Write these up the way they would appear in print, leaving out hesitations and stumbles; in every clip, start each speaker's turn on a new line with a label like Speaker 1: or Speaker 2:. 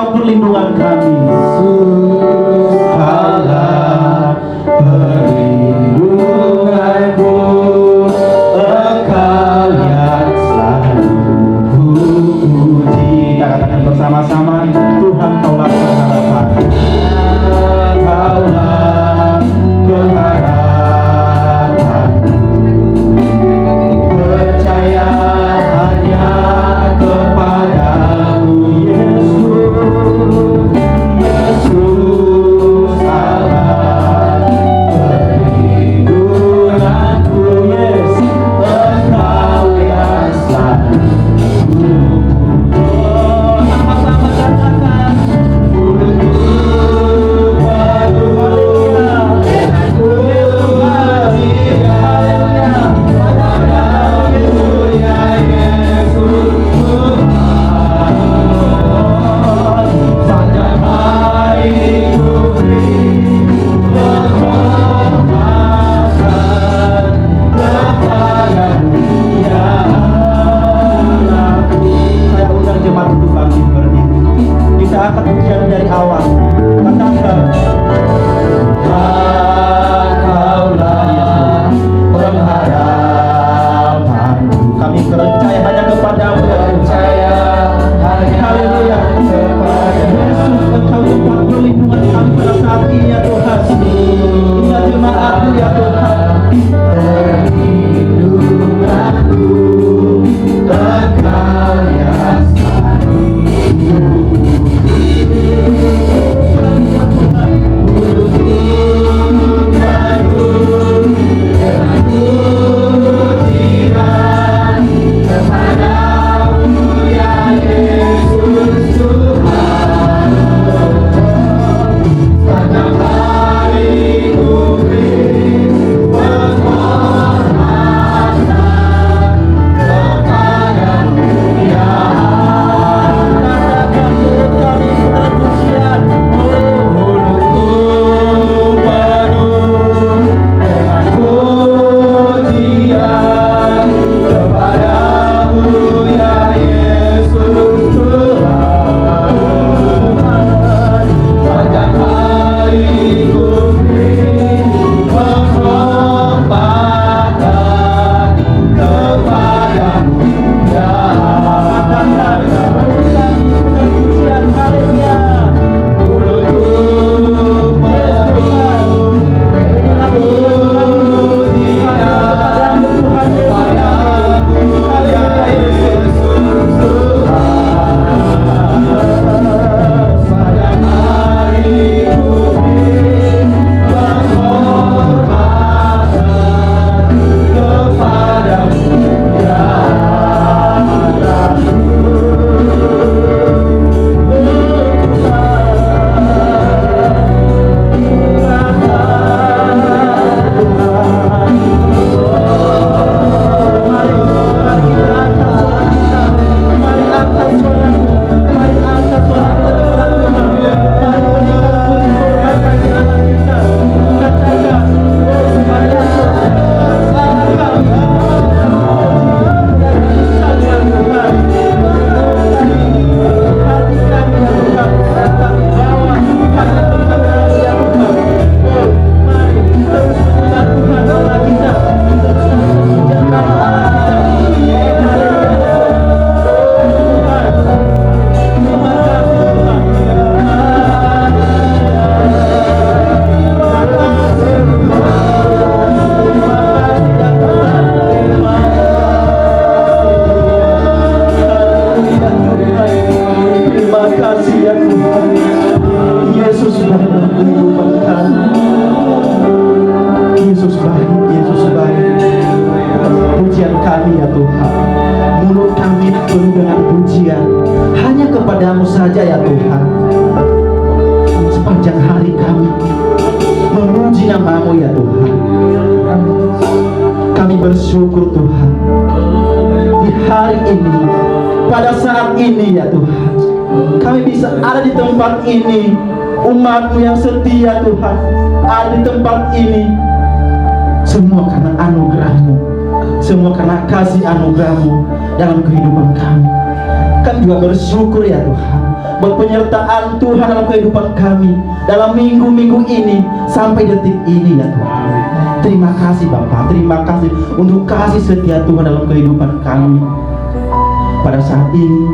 Speaker 1: Engkau perlindungan kami.
Speaker 2: Allah perlindunganku, Engkau yang selalu kupuji.
Speaker 1: Kita katakan bersama-sama, Tuhan Kaulah pengharapan.
Speaker 2: Kaulah pengharapanku, percaya hanya kepadamu, Yesus. Yesus Allah perlindunganku, Yesus. Engkau yang selalu sama-sama katakan, mulutku
Speaker 1: Angkat pujian dari awal. Katakan,
Speaker 2: Kaulah pengharapanku.
Speaker 1: kami percaya hanya kepadamu.
Speaker 2: Percaya hanya
Speaker 1: Haleluya.
Speaker 2: kepadamu.
Speaker 1: Yesus, Engkau tempat perlindungan kami pada saat ini ya Tuhan. Ingat jemaat-Mu ya Tuhan.
Speaker 2: Perlindunganku, Engkau yang selalu
Speaker 1: bersyukur Tuhan. Di hari ini, pada saat ini ya Tuhan, kami bisa ada di tempat ini. Umat-Mu yang setia Tuhan ada di tempat ini. Semua karena anugerah-Mu, semua karena kasih anugerah-Mu dalam kehidupan kami. kami juga bersyukur ya Tuhan buat penyertaan Tuhan dalam kehidupan kami dalam minggu-minggu ini sampai detik ini ya Tuhan. Terima kasih Bapak, terima kasih untuk kasih setia Tuhan dalam kehidupan kami. Pada saat ini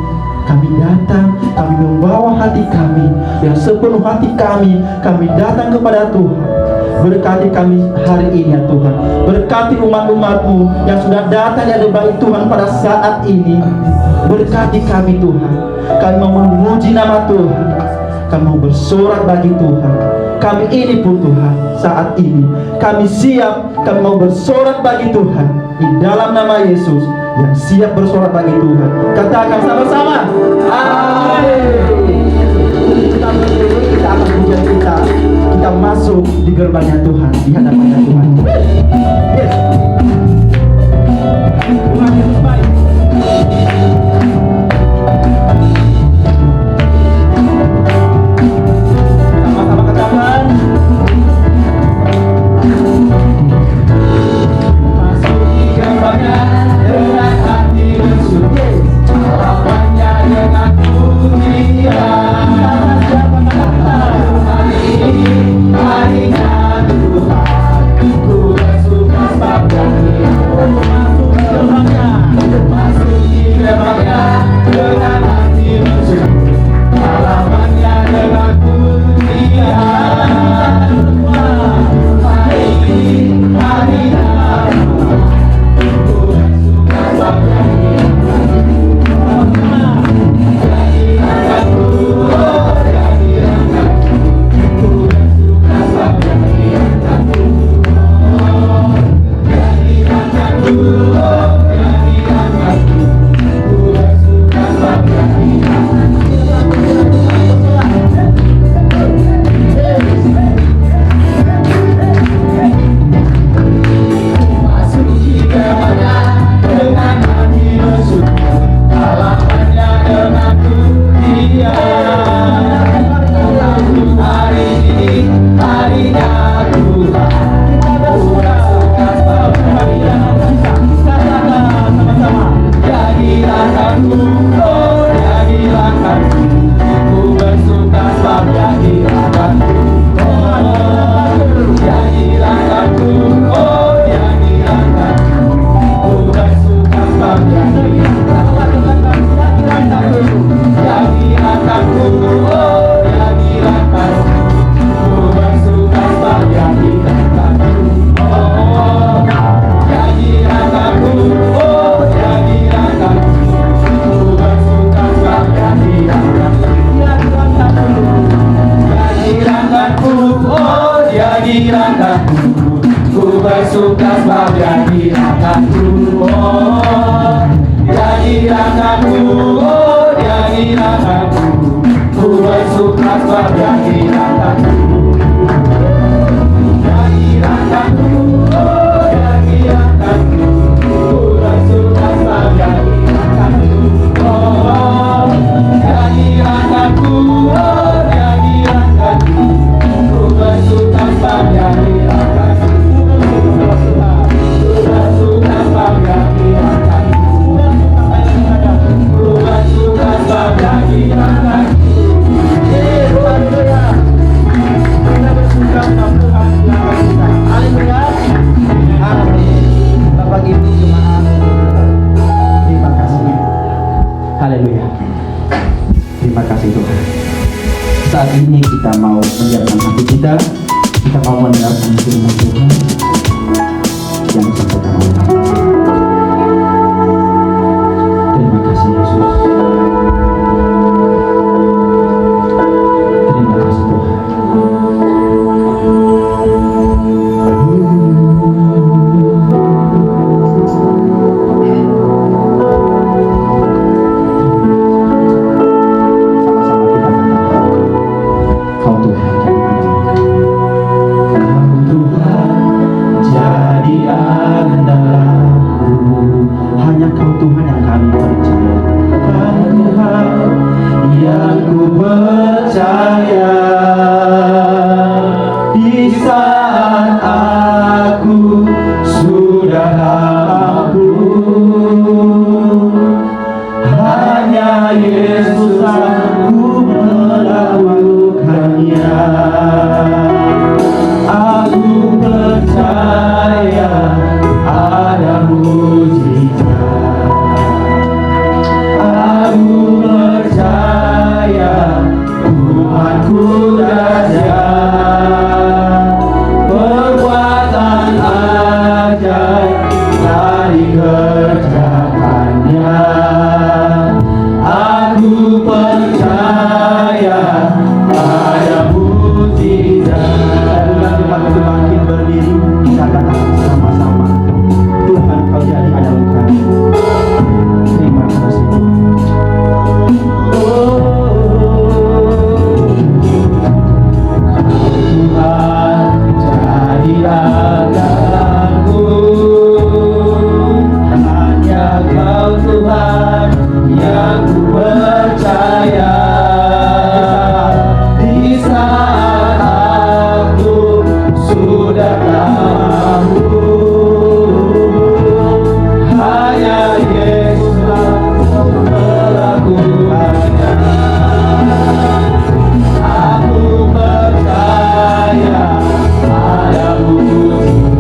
Speaker 1: kami datang, kami membawa hati kami yang sepenuh hati kami datang kepada Tuhan. Berkati kami hari ini ya Tuhan. Berkati umat-umat-Mu yang sudah datang di hadapan Tuhan pada saat ini. Berkati kami Tuhan. Kami mau memuji nama Tuhan. Kami mau bersorak bagi Tuhan. Kami ini pun Tuhan saat ini kami siap, kami mau bersorak bagi Tuhan di dalam nama Yesus yang siap bersorak bagi Tuhan. Katakan sama-sama, amin. Kita berdiri, kita akan pujian kita masuk di gerbangnya Tuhan, di hadapannya Tuhan. Yes. Tuhan yang baik. Sama-sama katakan. Masuk di gerbangnya dengan hati bersyukur, harapannya dengan pujian. Harinya Tuhan, ku bersuka sebab Dia masuk di gerbangnya dengan hati bersyukur, harapannya dengan pujian. Harinya ku bersuka sebab Dia. Haleluya. Terima kasih Tuhan. Saat ini kita mau menyiapkan hati kita mau mendengarkan firman Tuhan yang disampaikan oleh Tuhan. Terima kasih Yesus. Terima kasih Tuhan. aku dahsyat, perbuatan ajaib dari kerjaannya. Aku percaya pada mukjizat. Bukan cuma kita bangkit berdiri, kita katakan sama-sama, Tuhan kau jadi adalah kami. Terima kasih. Tuhan jadilah andalanku, hanya Kau Tuhan yang ku percaya. Di saat aku sudah tahu, hanya Yesus melakukannya. Aku percaya ada mukjizat.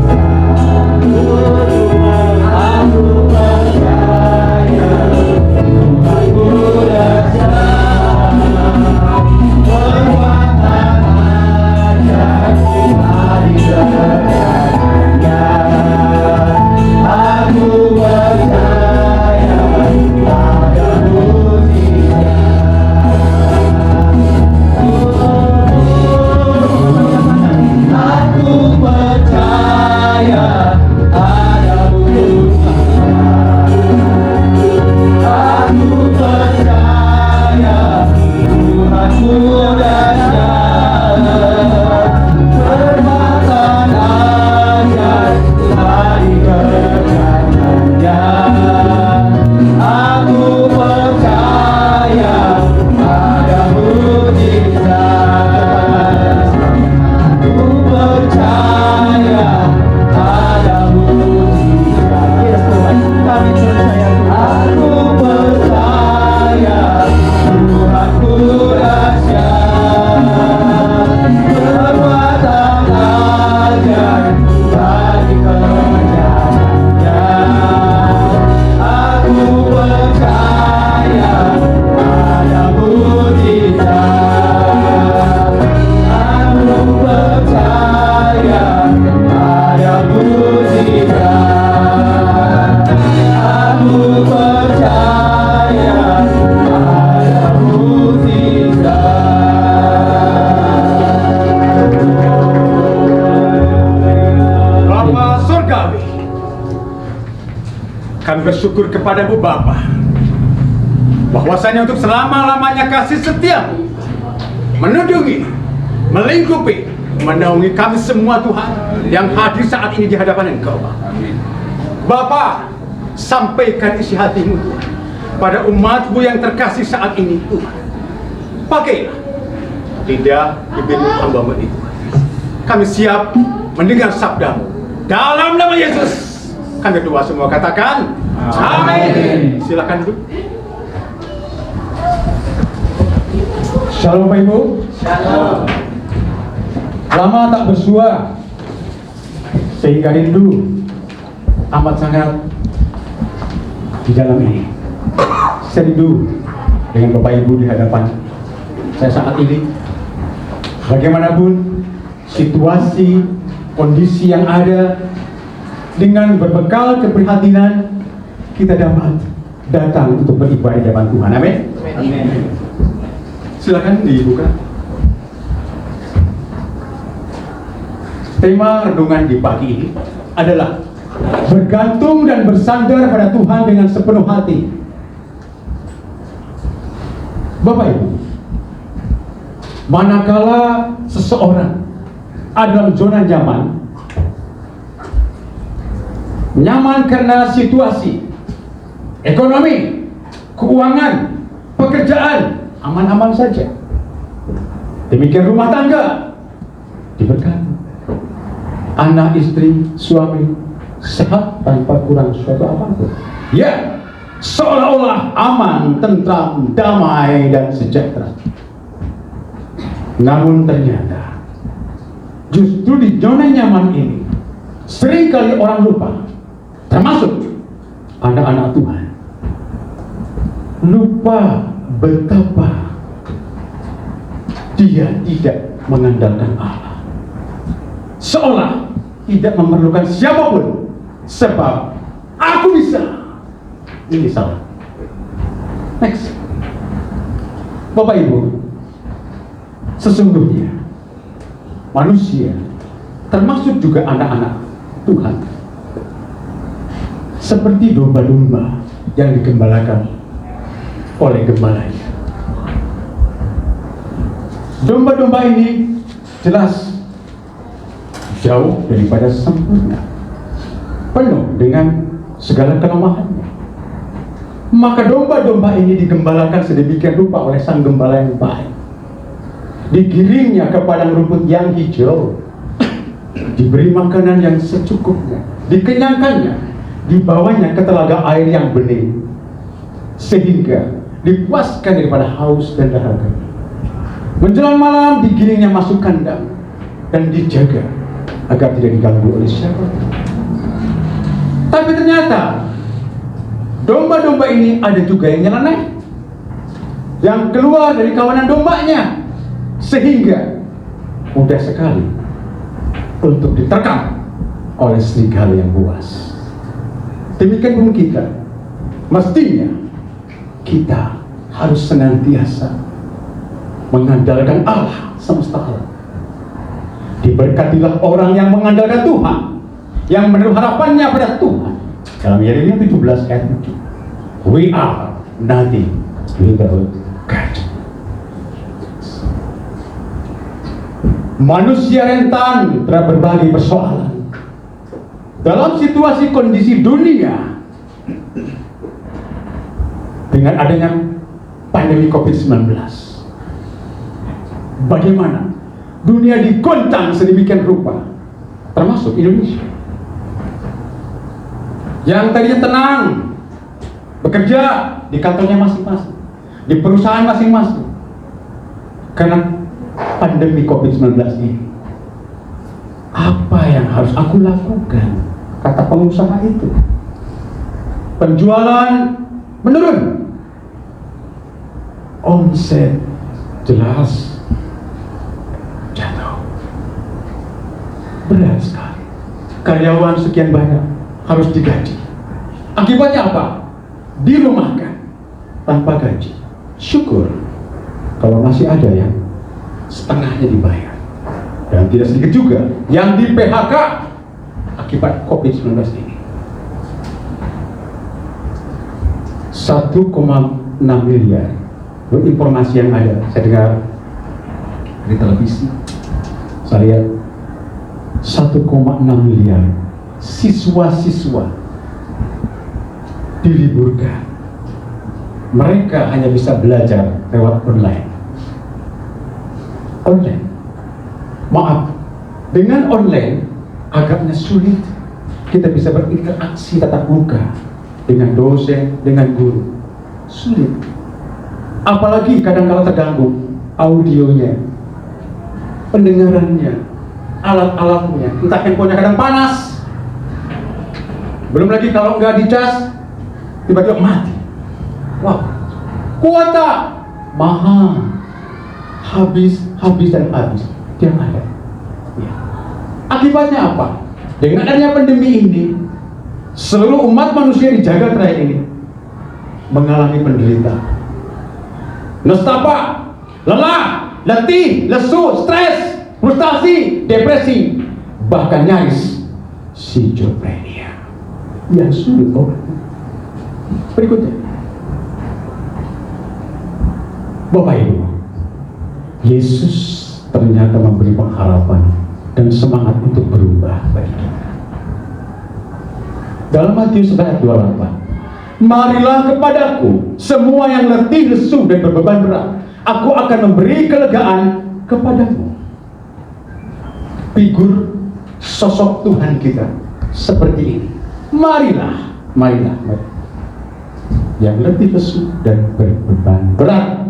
Speaker 1: Aku percaya Tuhanku dahsyat, perbuatan ajaib dari kerjaannya. Aku percaya pada mukjizat. Aku percaya ada mukjizat. Aku percaya Tuhanku dahsyat, perbuatan ajaib dari kerjaannya. Aku percaya ada mukjizat. Aku percaya ada mukjizat. Yes, Tuhan, kami percaya. Aku percaya Tuhanku dahsyat, perbuatan ajaib dari kerjaannya. Aku percaya ada mukjizat. Aku percaya ada mukjizat. Aku percaya ada mukjizat.
Speaker 3: Bapa Surgawi, kami bersyukur kepadamu Bapa, bahwasanya untuk selama-lamanya kasih setiamu menunjungi, melingkupi, menaungi kami semua Tuhan yang hadir saat ini di hadapan Engkau. Bapa, sampaikan isi hatimu Tuhan pada umatmu yang terkasih saat ini Tuhan. Pakailah lidah bibirmu hamba-mu itu. Kami siap mendengar sabdamu. Dalam nama Yesus kami doa semua katakan amin. Silakan duduk.
Speaker 4: Shalom Bapak Ibu.
Speaker 2: Shalom.
Speaker 4: Lama tak bersua sehingga rindu amat sangat di dalam ini. Saya rindu dengan Bapak Ibu di hadapan saya saat ini. Bagaimanapun situasi, kondisi yang ada, dengan berbekal keprihatinan kita dapat datang untuk beribadah di hadapan Tuhan. Amin.
Speaker 2: Amin.
Speaker 4: Silakan dibuka. Tema renungan di pagi ini adalah bergantung dan bersandar pada Tuhan dengan sepenuh hati. Bapak Ibu, manakala seseorang ada dalam zona nyaman karena situasi, ekonomi, keuangan, pekerjaan, aman-aman saja. Demikian rumah tangga diberkati, anak, istri, suami sehat tanpa kurang suatu apapun. Ya, seolah-olah aman, tentram, damai dan sejahtera. Namun ternyata justru di zona nyaman ini seringkali orang lupa, termasuk anak-anak Tuhan, lupa betapa dia tidak mengandalkan Allah, seolah tidak memerlukan siapapun, sebab aku bisa. Ini salah. Next. Bapak Ibu, sesungguhnya manusia, termasuk juga anak-anak Tuhan, seperti domba-domba yang digembalakan oleh gembalanya. Domba-domba ini jelas jauh daripada sempurna, penuh dengan segala kelemahannya. Maka domba-domba ini digembalakan sedemikian rupa oleh sang gembala yang baik. Digiringnya ke padang rumput yang hijau, diberi makanan yang secukupnya, dikenyangkannya, dibawanya ke telaga air yang bening, sehingga dipuaskan daripada haus dan dahaga. Menjelang malam digiringnya masuk kandang dan dijaga agar tidak diganggu oleh siapapun. Tapi ternyata domba-domba ini ada juga yang nyeleneh, yang keluar dari kawanan dombanya, sehingga mudah sekali untuk diterkam oleh serigala yang buas. Demikian pun kita, mestinya kita harus senantiasa mengandalkan Allah semesta alam. Diberkatilah orang yang mengandalkan Tuhan, yang menaruh harapannya pada Tuhan. Dalam Yeremia 17 ayat 7, we are nothing without God. Manusia rentan terhadap berbagai persoalan. Dalam situasi kondisi dunia dengan adanya pandemi COVID-19, bagaimana dunia digoncang sedemikian rupa, termasuk Indonesia yang tadinya tenang, bekerja di kantornya masing-masing, di perusahaan masing-masing, karena pandemi COVID-19 ini. Apa yang harus aku lakukan? Kata pengusaha itu. Penjualan menurun, omset jelas jatuh, berat sekali. Karyawan sekian banyak harus digaji. Akibatnya apa? Dirumahkan tanpa gaji. Syukur kalau masih ada yang setengahnya dibayar, dan tidak sedikit juga yang di PHK akibat COVID-19 ini. 1,6 miliar menurut informasi yang ada, saya dengar di televisi, saya lihat 1,6 miliar siswa-siswa diliburkan. Mereka hanya bisa belajar lewat online. Maaf, dengan online agaknya sulit kita bisa berinteraksi tatap muka dengan dosen, dengan guru. Sulit. Apalagi kadang-kala terganggu audionya, pendengarannya, alat-alatnya, entah handphonenya kadang panas. Belum lagi kalau nggak dicas, tiba-tiba mati. Wah, kuota mahal, habis dan habis. Tiap ada. Ya. Akibatnya apa? Dengan adanya pandemi ini, seluruh umat manusia di jagat raya ini mengalami penderitaan. Nestapa, lelah, letih, lesu, stres, frustasi, depresi, bahkan nyaris schizophrenia yang sulit orang. Berikutnya, Bapak Ibu, Yesus ternyata memberi pengharapan dan semangat untuk berubah bagi kita. Dalam Matius ayat 28, marilah kepadaku semua yang letih, lesu dan berbeban berat, aku akan memberi kelegaan kepadamu. Figur sosok Tuhan kita seperti ini. Marilah. Yang letih, lesu dan berbeban berat.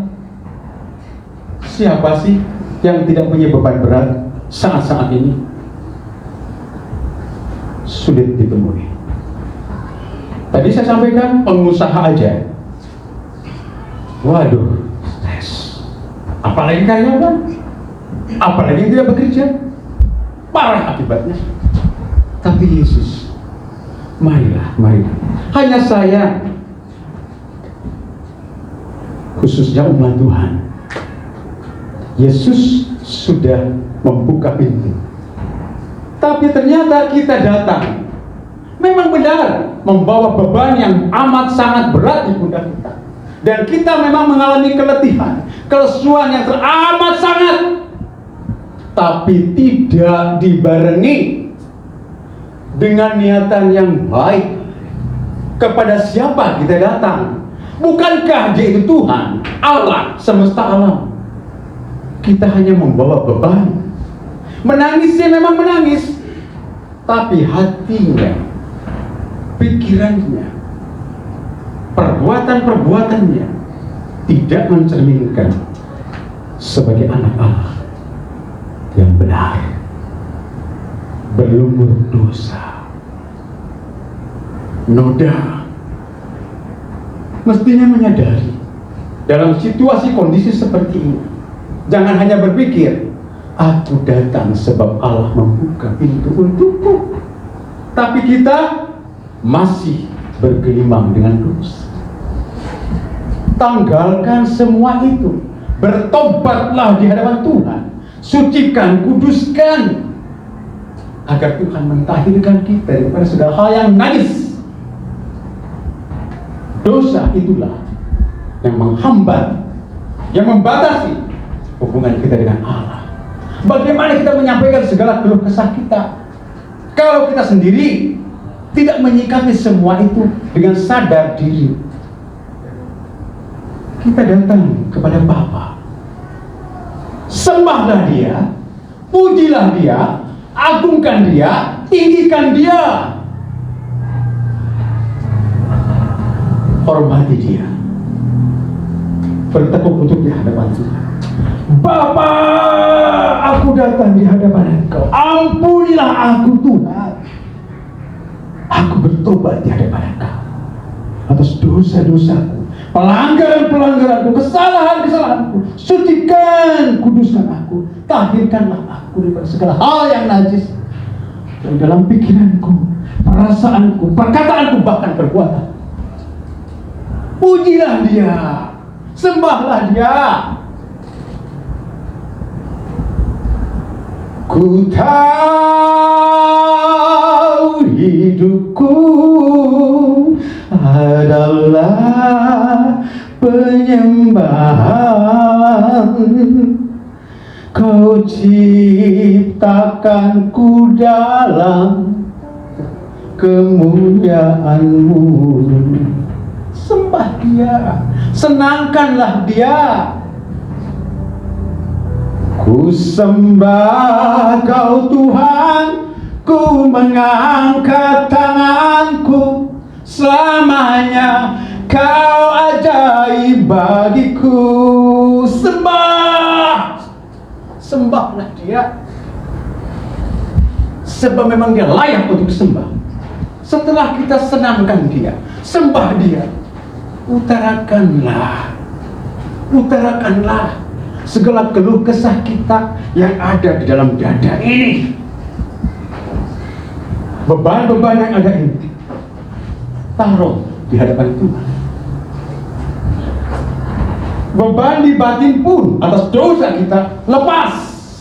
Speaker 4: Siapa sih yang tidak punya beban berat saat-saat ini? Sulit ditemui. Tadi saya sampaikan pengusaha aja, waduh, stres. apalagi karyawan, apalagi yang tidak bekerja, parah akibatnya. Tapi Yesus, marilah, hanya saya, khususnya umat Tuhan, Yesus sudah membuka pintu. Tapi ternyata kita datang, memang benar, membawa beban yang amat sangat berat di pundak kita. Dan kita memang mengalami keletihan, kelesuan yang teramat sangat. Tapi tidak dibarengi dengan niatan yang baik. Kepada siapa kita datang? Bukankah Dia itu Tuhan, Allah, semesta alam? Kita hanya membawa beban. Menangisnya memang menangis, tapi hatinya, pikirannya, perbuatan-perbuatannya tidak mencerminkan sebagai anak Allah yang benar, belum berdosa. Noda mestinya menyadari dalam situasi kondisi seperti ini, jangan hanya berpikir, aku datang sebab Allah membuka pintu untukku. Tapi kita masih bergelimang dengan dosa. Tanggalkan semua itu. Bertobatlah di hadapan Tuhan. Sucikan, kuduskan, agar Tuhan mentahirkan kita daripada segala hal yang najis. Dosa itulah yang menghambat, yang membatasi hubungan kita dengan Allah. Bagaimana kita menyampaikan segala keluh kesah kita kalau kita sendiri tidak menyikapi semua itu dengan sadar diri? Kita datang kepada Bapa, sembahlah Dia, pujilah Dia, agungkan Dia, tinggikan Dia, hormati Dia, bertekuk lutut di hadapan Tuhan. Bapa, aku datang di hadapan Engkau. Ampunilah aku Tuhan. Aku bertobat di hadapan Engkau atas dosa-dosaku, pelanggaran-pelanggaranku, kesalahan-kesalahanku. Sucikan, kuduskan aku, tahirkanlah aku dari segala hal yang najis dari dalam pikiranku, perasaanku, perkataanku, bahkan perbuatan. Pujilah Dia, sembahlah Dia. Ku tahu hidupku adalah penyembahan. Kau ciptakanku dalam kemuliaan-Mu. Sembah Dia, senangkanlah Dia. Ku sembah Kau Tuhan, ku mengangkat tanganku, selamanya Kau ajaib bagiku. Sembah, sembahlah Dia, sebab memang Dia layak untuk sembah. Setelah kita senangkan Dia, sembah Dia, utarakanlah segala keluh kesah kita yang ada di dalam dada ini. Beban-beban yang ada ini taruh di hadapan Tuhan. Beban di batin pun atas dosa kita lepas,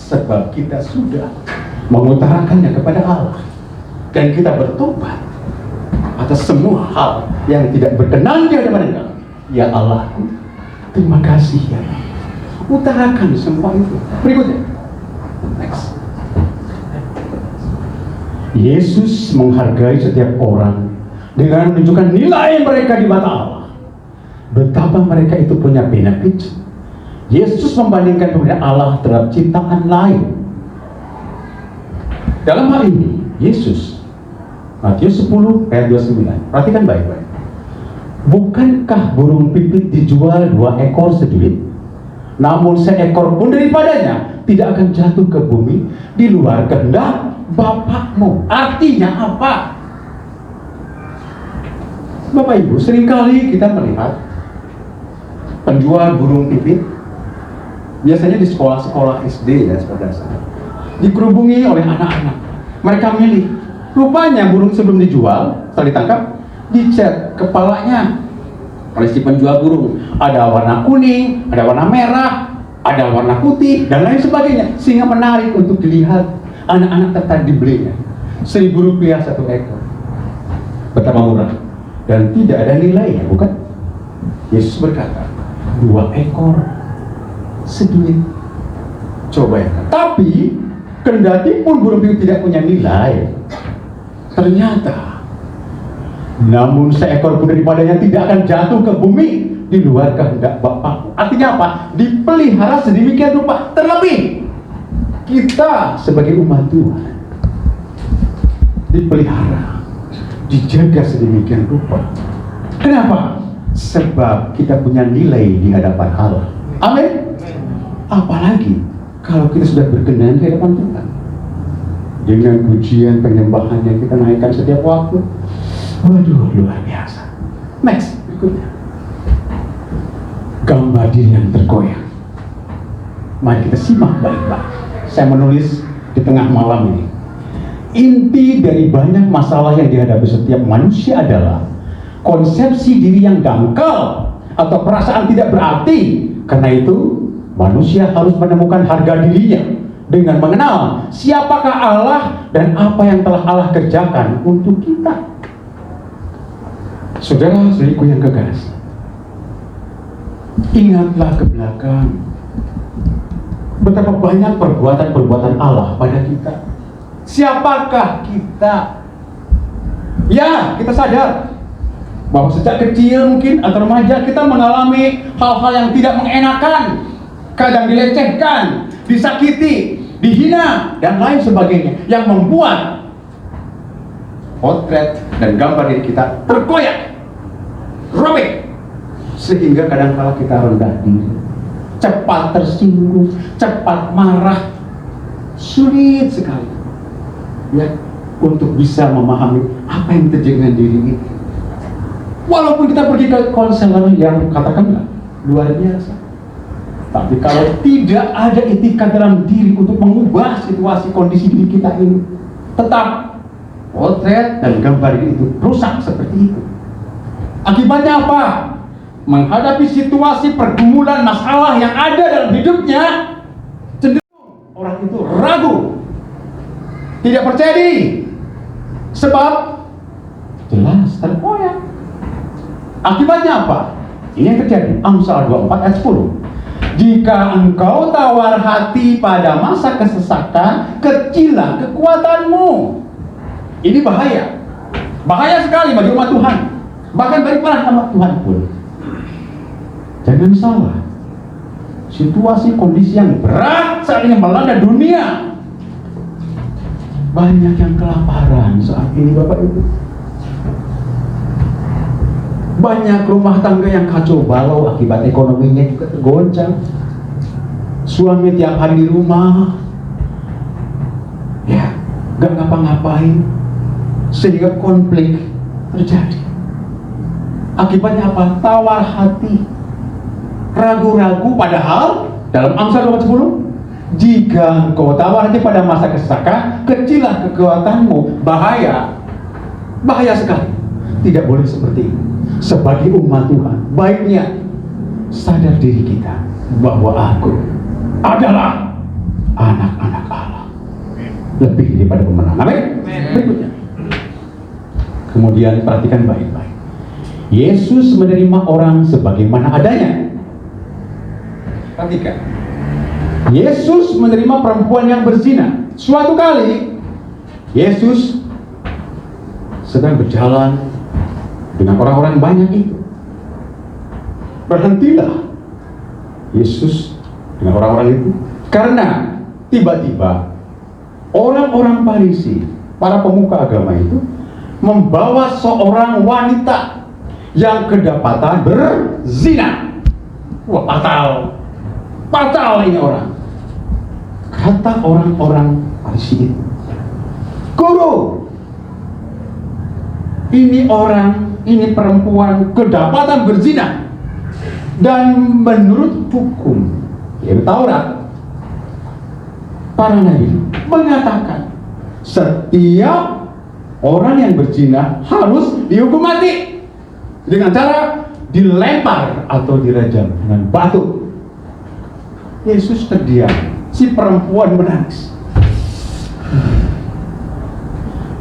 Speaker 4: sebab kita sudah mengutarakannya kepada Allah. Dan kita bertobat atas semua hal yang tidak berkenan di hadapan Engkau. Ya Allah, terima kasih ya Allah. Utarakan semua itu. Berikutnya, next. Yesus menghargai setiap orang dengan menunjukkan nilai mereka di mata Allah. Betapa mereka itu punya benefit. Yesus membandingkan pemberian Allah terhadap ciptaan lain. Dalam hal ini, Yesus, Matius 10 ayat 29. Perhatikan baik-baik. Bukankah burung pipit dijual 2 ekor seduit? Namun seekor pun daripadanya tidak akan jatuh ke bumi di luar kehendak Bapakmu. Artinya apa? Bapak Ibu, seringkali kita melihat penjual burung pipit biasanya di sekolah-sekolah SD ya saudara saya, dikerubungi oleh anak-anak. Mereka milih. Rupanya burung sebelum dijual, setelah ditangkap, dicat kepalanya oleh si penjual burung. Ada warna kuning, ada warna merah, ada warna putih, dan lain sebagainya. Sehingga menarik untuk dilihat. Anak-anak tertarik dibelinya. Rp1.000 satu ekor. Betapa murah. Dan tidak ada nilainya, bukan? Yesus berkata, 2 ekor seduit. Coba ya. Tapi, kendati pun burung pipit tidak punya nilai, ternyata namun seekor pun daripadanya tidak akan jatuh ke bumi di luar kehendak Bapa. Artinya apa? Dipelihara sedemikian rupa. Terlebih kita sebagai umat Tuhan dipelihara, dijaga sedemikian rupa. Kenapa? Sebab kita punya nilai di hadapan Allah. Amin. Apalagi kalau kita sudah berkenan di hadapan Tuhan, dengan pujian penyembahan yang kita naikkan setiap waktu. Waduh, luar biasa. Next, berikutnya. Gambar diri yang tergoyang. Mari kita simak baik-baik. Saya menulis di tengah malam ini. Inti dari banyak masalah yang dihadapi setiap manusia adalah konsepsi diri yang dangkal atau perasaan tidak berarti. Karena itu, manusia harus menemukan harga dirinya dengan mengenal siapakah Allah dan apa yang telah Allah kerjakan untuk kita. Saudara-saudariku yang kekasih, ingatlah ke belakang betapa banyak perbuatan-perbuatan Allah pada kita. Siapakah kita? Ya, kita sadar bahwa sejak kecil mungkin atau remaja kita mengalami hal-hal yang tidak mengenakan, kadang dilecehkan, disakiti, dihina, dan lain sebagainya, yang membuat potret dan gambar diri kita terkoyak, robek, sehingga kadang-kala kita rendah diri, cepat tersinggung, cepat marah, sulit sekali ya untuk bisa memahami apa yang terjadi dengan diri ini. Walaupun kita pergi ke konselor yang katakanlah luar biasa, tapi kalau tidak ada etikat dalam diri untuk mengubah situasi kondisi diri kita ini, tetap potret dan gambar itu rusak seperti itu. Akibatnya apa? Menghadapi situasi pergumulan masalah yang ada dalam hidupnya, cenderung orang itu ragu, tidak percaya diri, sebab jelas terkoyak. Akibatnya apa? Ini yang terjadi. Amsal 24 ayat 10. Jika engkau tawar hati pada masa kesesakan, kecilah kekuatanmu. Ini bahaya. Bahaya sekali bagi umat Tuhan. Bahkan bagi para umat Tuhan pun. Jangan salah. Situasi kondisi yang berat saat ini melanda dunia. Banyak yang kelaparan saat ini, Bapak Ibu. Banyak rumah tangga yang kacau balau akibat ekonominya juga tergoncang. Suami tiap hari di rumah, ya, gak ngapa-ngapain, sehingga konflik terjadi. Akibatnya apa? Tawar hati, ragu-ragu, padahal dalam Amsal 10, jika engkau tawar hati pada masa kesesakan, kecilah kekuatanmu. Bahaya, bahaya sekali. Tidak boleh seperti itu. Sebagai umat Tuhan, baiknya sadar diri kita bahwa aku adalah anak-anak Allah, lebih daripada pemenang. Amin. Berikutnya, kemudian perhatikan baik-baik. Yesus menerima orang sebagaimana adanya. Perhatikan, Yesus menerima perempuan yang berzina. Suatu kali Yesus sedang berjalan dengan orang-orang banyak itu. Berhentilah Yesus dengan orang-orang itu, karena tiba-tiba orang-orang Farisi, para pemuka agama itu, membawa seorang wanita yang kedapatan berzina. Wah, fatal ini orang. Kata orang-orang Farisi itu, Guru, ini perempuan kedapatan berzina, dan menurut hukum yaitu Taurat, para nabi mengatakan setiap orang yang berzina harus dihukum mati dengan cara dilempar atau dirajam dengan batu. Yesus terdiam, si perempuan menangis.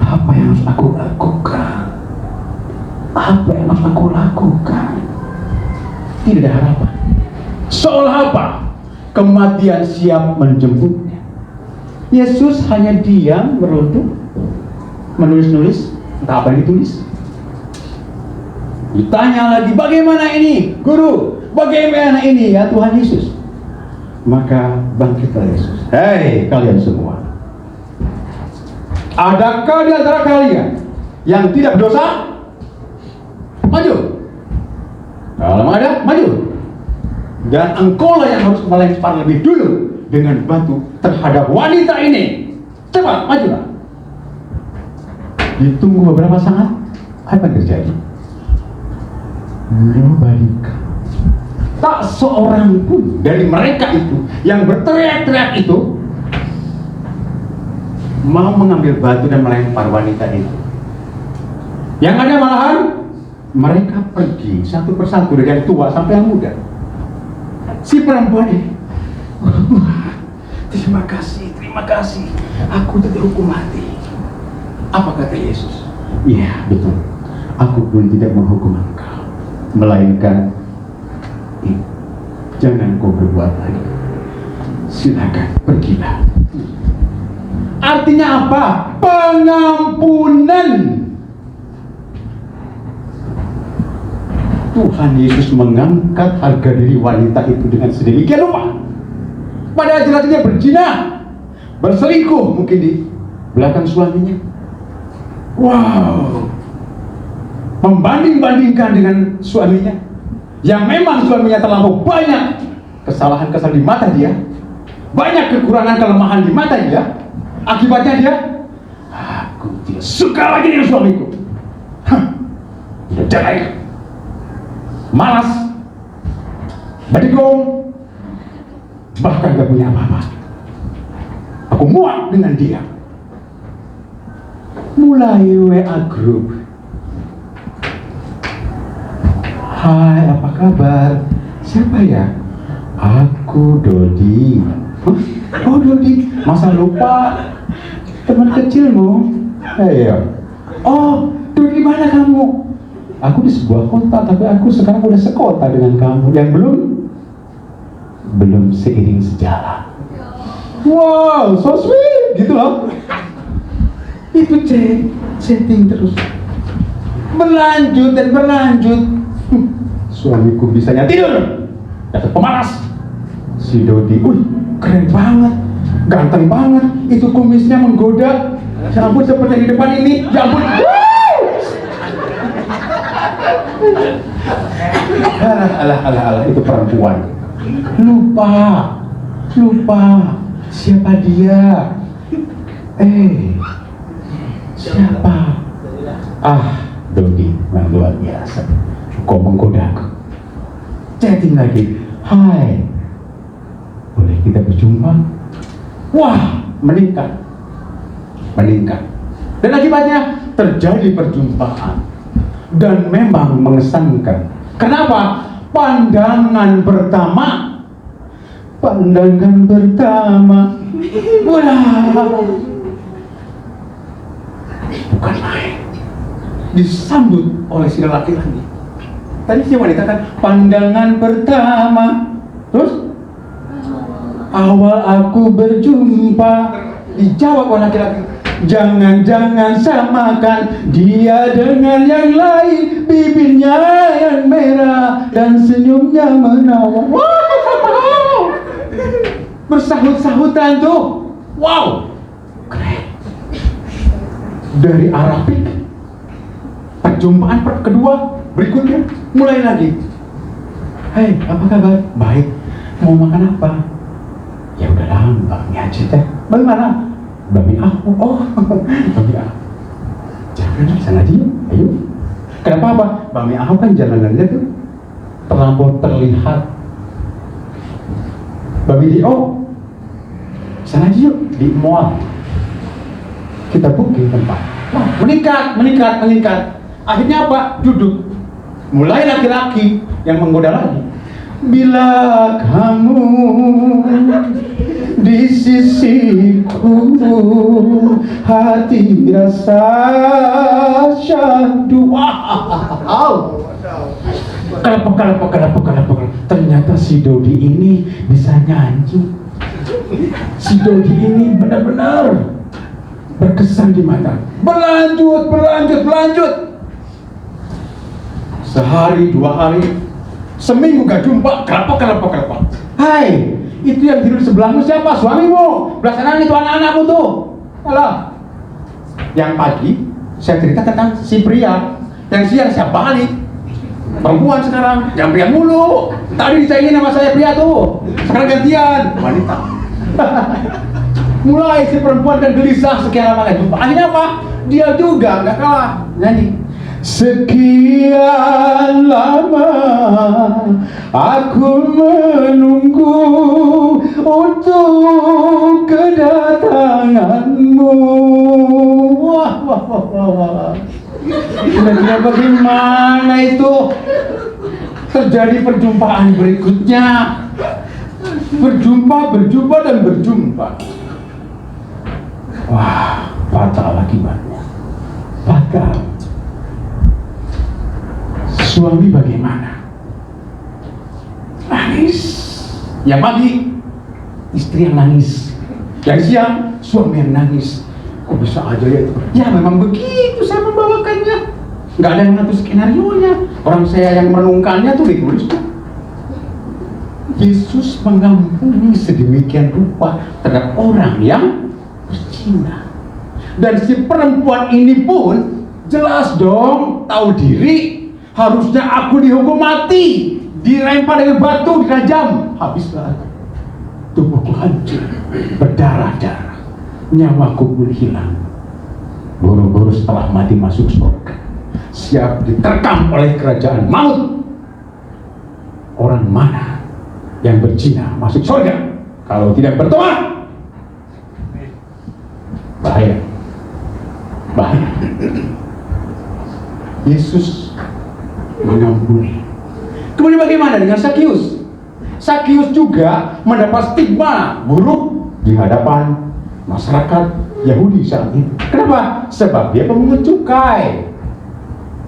Speaker 4: Apa yang harus aku lakukan? Apa yang harus aku lakukan? Tidak ada harapan. Seolah apa? Kematian siap menjemputnya. Yesus hanya diam, merunduk, menulis-nulis, entah apa yang ditulis. Ditanya lagi, bagaimana ini, Guru? Bagaimana ini ya Tuhan Yesus? Maka bangkitlah Yesus. Hei kalian semua, adakah di antara kalian yang tidak berdosa? Maju. Kalau ada, maju. Dan engkaulah yang harus melempar lebih dulu dengan batu terhadap wanita ini. Cepat, majulah. Ditunggu beberapa saat, apa yang terjadi? Nobody come. Tak seorang pun dari mereka itu yang berteriak-teriak itu mau mengambil batu dan melempar wanita itu. Yang ada malahan mereka pergi satu persatu dari yang tua sampai yang muda. Si perempuan ini, terima kasih, aku tidak dihukum mati. Apa kata Yesus? Iya betul, aku pun tidak menghukum engkau, melainkan jangan kau berbuat lagi. Silakan pergilah. Artinya apa? Pengampunan. Tuhan Yesus mengangkat harga diri wanita itu dengan sedemikian rupa. Pada jelas dia berzina, berselingkuh mungkin di belakang suaminya. Wow, membanding-bandingkan dengan suaminya yang memang suaminya terlalu banyak kesalahan-kesalahan di mata dia, banyak kekurangan kelemahan di mata dia. Akibatnya dia, aku tidak suka lagi dengan suamiku. Udah jelek, malas, badikung, bahkan gak punya apa-apa. Aku muak dengan dia. Mulai WA grup. Hai, apa kabar? Siapa ya? Aku Dodi. Hah? Oh Dodi, masa lupa teman kecilmu? Iya. Oh, Dodi mana kamu? Aku di sebuah kota, tapi aku sekarang udah sekota dengan kamu. Yang belum seiring sejalan. Wow, so sweet, gitu loh. Itu chatting terus, berlanjut dan berlanjut. Suamiku bisanya tidur, dapat pemalas. Si Dodi, keren banget, ganteng banget, itu kumisnya menggoda. Ya ampun, seperti yang di depan ini. Ya ampun. Alah, itu perempuan. Lupa siapa dia. Siapa? Dodi, yang luar biasa. Kau menggodaku. Chatting lagi. Hai, boleh kita berjumpa? Wah, meningkat. Dan akibatnya terjadi perjumpaan. Dan memang mengesankan. Kenapa? Pandangan pertama. Wah, bukan main. Disambut oleh si laki-laki. Tadi si wanita kan pandangan pertama. Terus awal aku berjumpa, dijawab oleh laki-laki, jangan samakan dia dengan yang lain, bibirnya yang merah dan senyumnya menawan. Wow, bersahut-sahutan tuh. Wow, keren. Dari arah perjumpaan kedua berikutnya mulai lagi. Hei, apa kabar? Baik. Mau makan apa? Ya udahlah, bakmi aja teh. Bagaimana? Bakmi aku. Oh, bakmi aku. Jangan sana dia. Ayo. Kenapa apa? Bakmi aku kan jalanannya tuh terlampau terlihat Babi di sana aja yuk di mall. Kita booking tempat. Wah, meningkat. Akhirnya apa? Duduk. Mulai laki-laki yang menggoda lagi. Bila kamu di sisiku, hati rasa syahdu. Wow. Kenapa? Ternyata si Dodi ini bisa nyanyi. Si Dodi ini benar-benar berkesan di mata. Berlanjut. Sehari, 2 hari, seminggu gak jumpa. Kenapa? Hai, itu yang tidur sebelahmu siapa? Suamimu. Belakang itu anak-anakmu tuh. Alah. Yang pagi saya cerita tentang si pria. Yang siang saya balik. Perempuan sekarang, yang pria mulu. Tadi dicairin sama saya pria tuh. Sekarang gantian, wanita. Mulai si perempuan kan gelisah sekian lama gak jumpa. Akhirnya apa? Dia juga gak kalah nyanyi. Sekian lama aku menunggu untuk kedatanganmu. Wah. Kira-kira bagaimana itu terjadi perjumpaan berikutnya? Berjumpa. Wah, fatal akibatnya. Fatal. Suami bagaimana? Nangis. Yang pagi istri yang nangis. Yang siang suami yang nangis. Kok bisa aja ya itu? Ya memang begitu saya membawakannya. Nggak ada yang ngatur skenario-nya. Orang saya yang merenungkannya tuh ditulis tuh. Yesus mengampuni sedemikian rupa terhadap orang yang berzina. Dan si perempuan ini pun jelas dong tahu diri. Harusnya aku dihukum mati, dilempar dengan batu, dirajam. Habislah tubuhku hancur, berdarah-darah, nyawaku pun hilang. Buru-buru setelah mati masuk surga, siap diterkam oleh kerajaan maut. Orang mana yang berzina masuk surga? Kalau tidak bertobat, bahaya. Yesus mengampuni. Kemudian bagaimana dengan Sakius? Sakius juga mendapat stigma buruk di hadapan masyarakat Yahudi saat itu. Kenapa? Sebab dia pemungut cukai,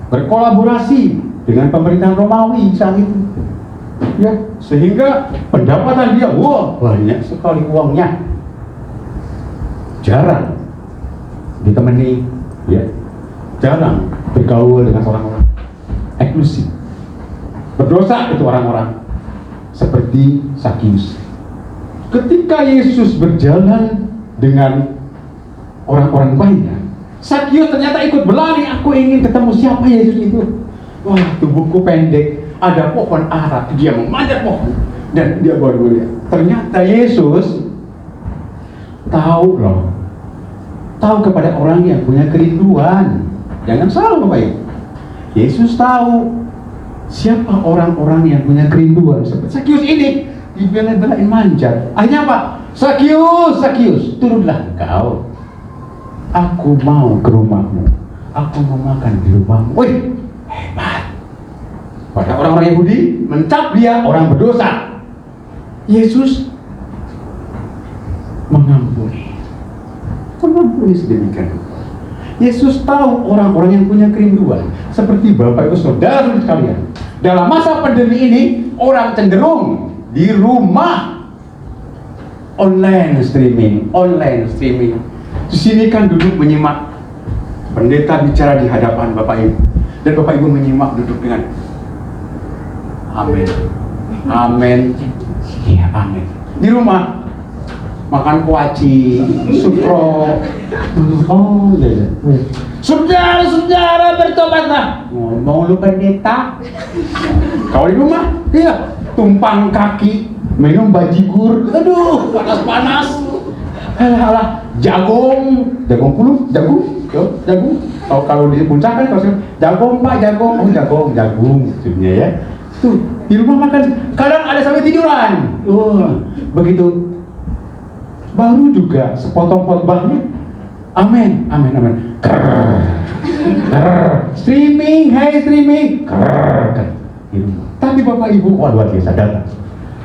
Speaker 4: berkolaborasi dengan pemerintahan Romawi saat itu. Ya, sehingga pendapatan dia banyak sekali uangnya. Jarang ditemani, ya, jarang bergaul dengan orang-orang eksklusif. Berdosa itu orang-orang seperti Sakius. Ketika Yesus berjalan dengan orang-orang banyak, Sakius ternyata ikut berlari. Aku ingin ketemu siapa Yesus itu. Wah, tubuhku pendek, ada pohon ara, dia memanjat pohon dan dia baru lihat. Ternyata Yesus tahu kepada orang yang punya kerinduan. Jangan salah Bapak Ibu. Yesus tahu siapa orang-orang yang punya kerinduan. Seperti Sakius ini dibela-belain manjat. Akhirnya apa? Sakius, turunlah engkau. Aku mau ke rumahmu. Aku mau makan di rumahmu. Wih, hebat. Pada orang-orang Yahudi mencap dia orang berdosa. Yesus mengampuni sedemikian. Yesus tahu orang-orang yang punya kerinduan. Seperti Bapak Ibu Saudara sekalian, dalam masa pandemi ini orang cenderung di rumah online streaming. Di sini kan duduk menyimak pendeta bicara di hadapan Bapak Ibu, dan Bapak Ibu menyimak duduk dengan amin. Iya, amin. Di rumah makan kuaci, sukro. Oh iya. Saudara bertobatlah. Ngomong lu pendeta. Kalau di rumah, iya, tumpang kaki, minum bajigur. Aduh, panas-panas. Alah, jagung puluh, jagung. Kalau di puncak kan jagung Pak, jagung maksudnya ya. Tuh, Di rumah makan, kadang ada sampai tiduran. Begitu baru juga sepotong khotbahnya, amin, amin, amin. Krrr, krrr. Streaming, hey streaming, krrr, krrr. Di rumah. Tapi Bapak Ibu, wah luar biasa,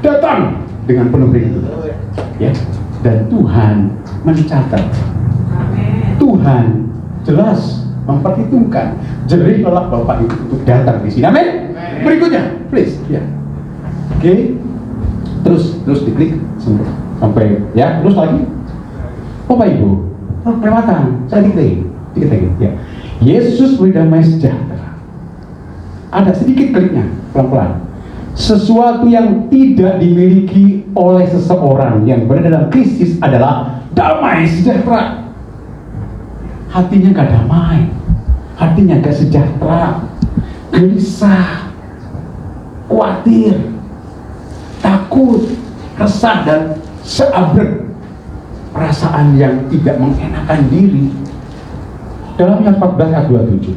Speaker 4: datang dengan penuh rindu, ya. Dan Tuhan mencatat, Tuhan jelas memperhitungkan jerih lelah Bapak Ibu untuk datang di sini. Amin. Berikutnya, please, ya. Oke, terus diklik sampai ya, terus lagi. Bapak Ibu, kelewatan, saya diklik lagi, ya. Yesus beri damai sejahtera. Ada sedikit kliknya, pelan-pelan. Sesuatu yang tidak dimiliki oleh seseorang yang berada dalam krisis adalah damai sejahtera. Hatinya gak damai, hatinya gak sejahtera, gelisah, khawatir, takut, resah, dan seabrek perasaan yang tidak mengenakan diri. Dalam Yohanes 14 ayat 27,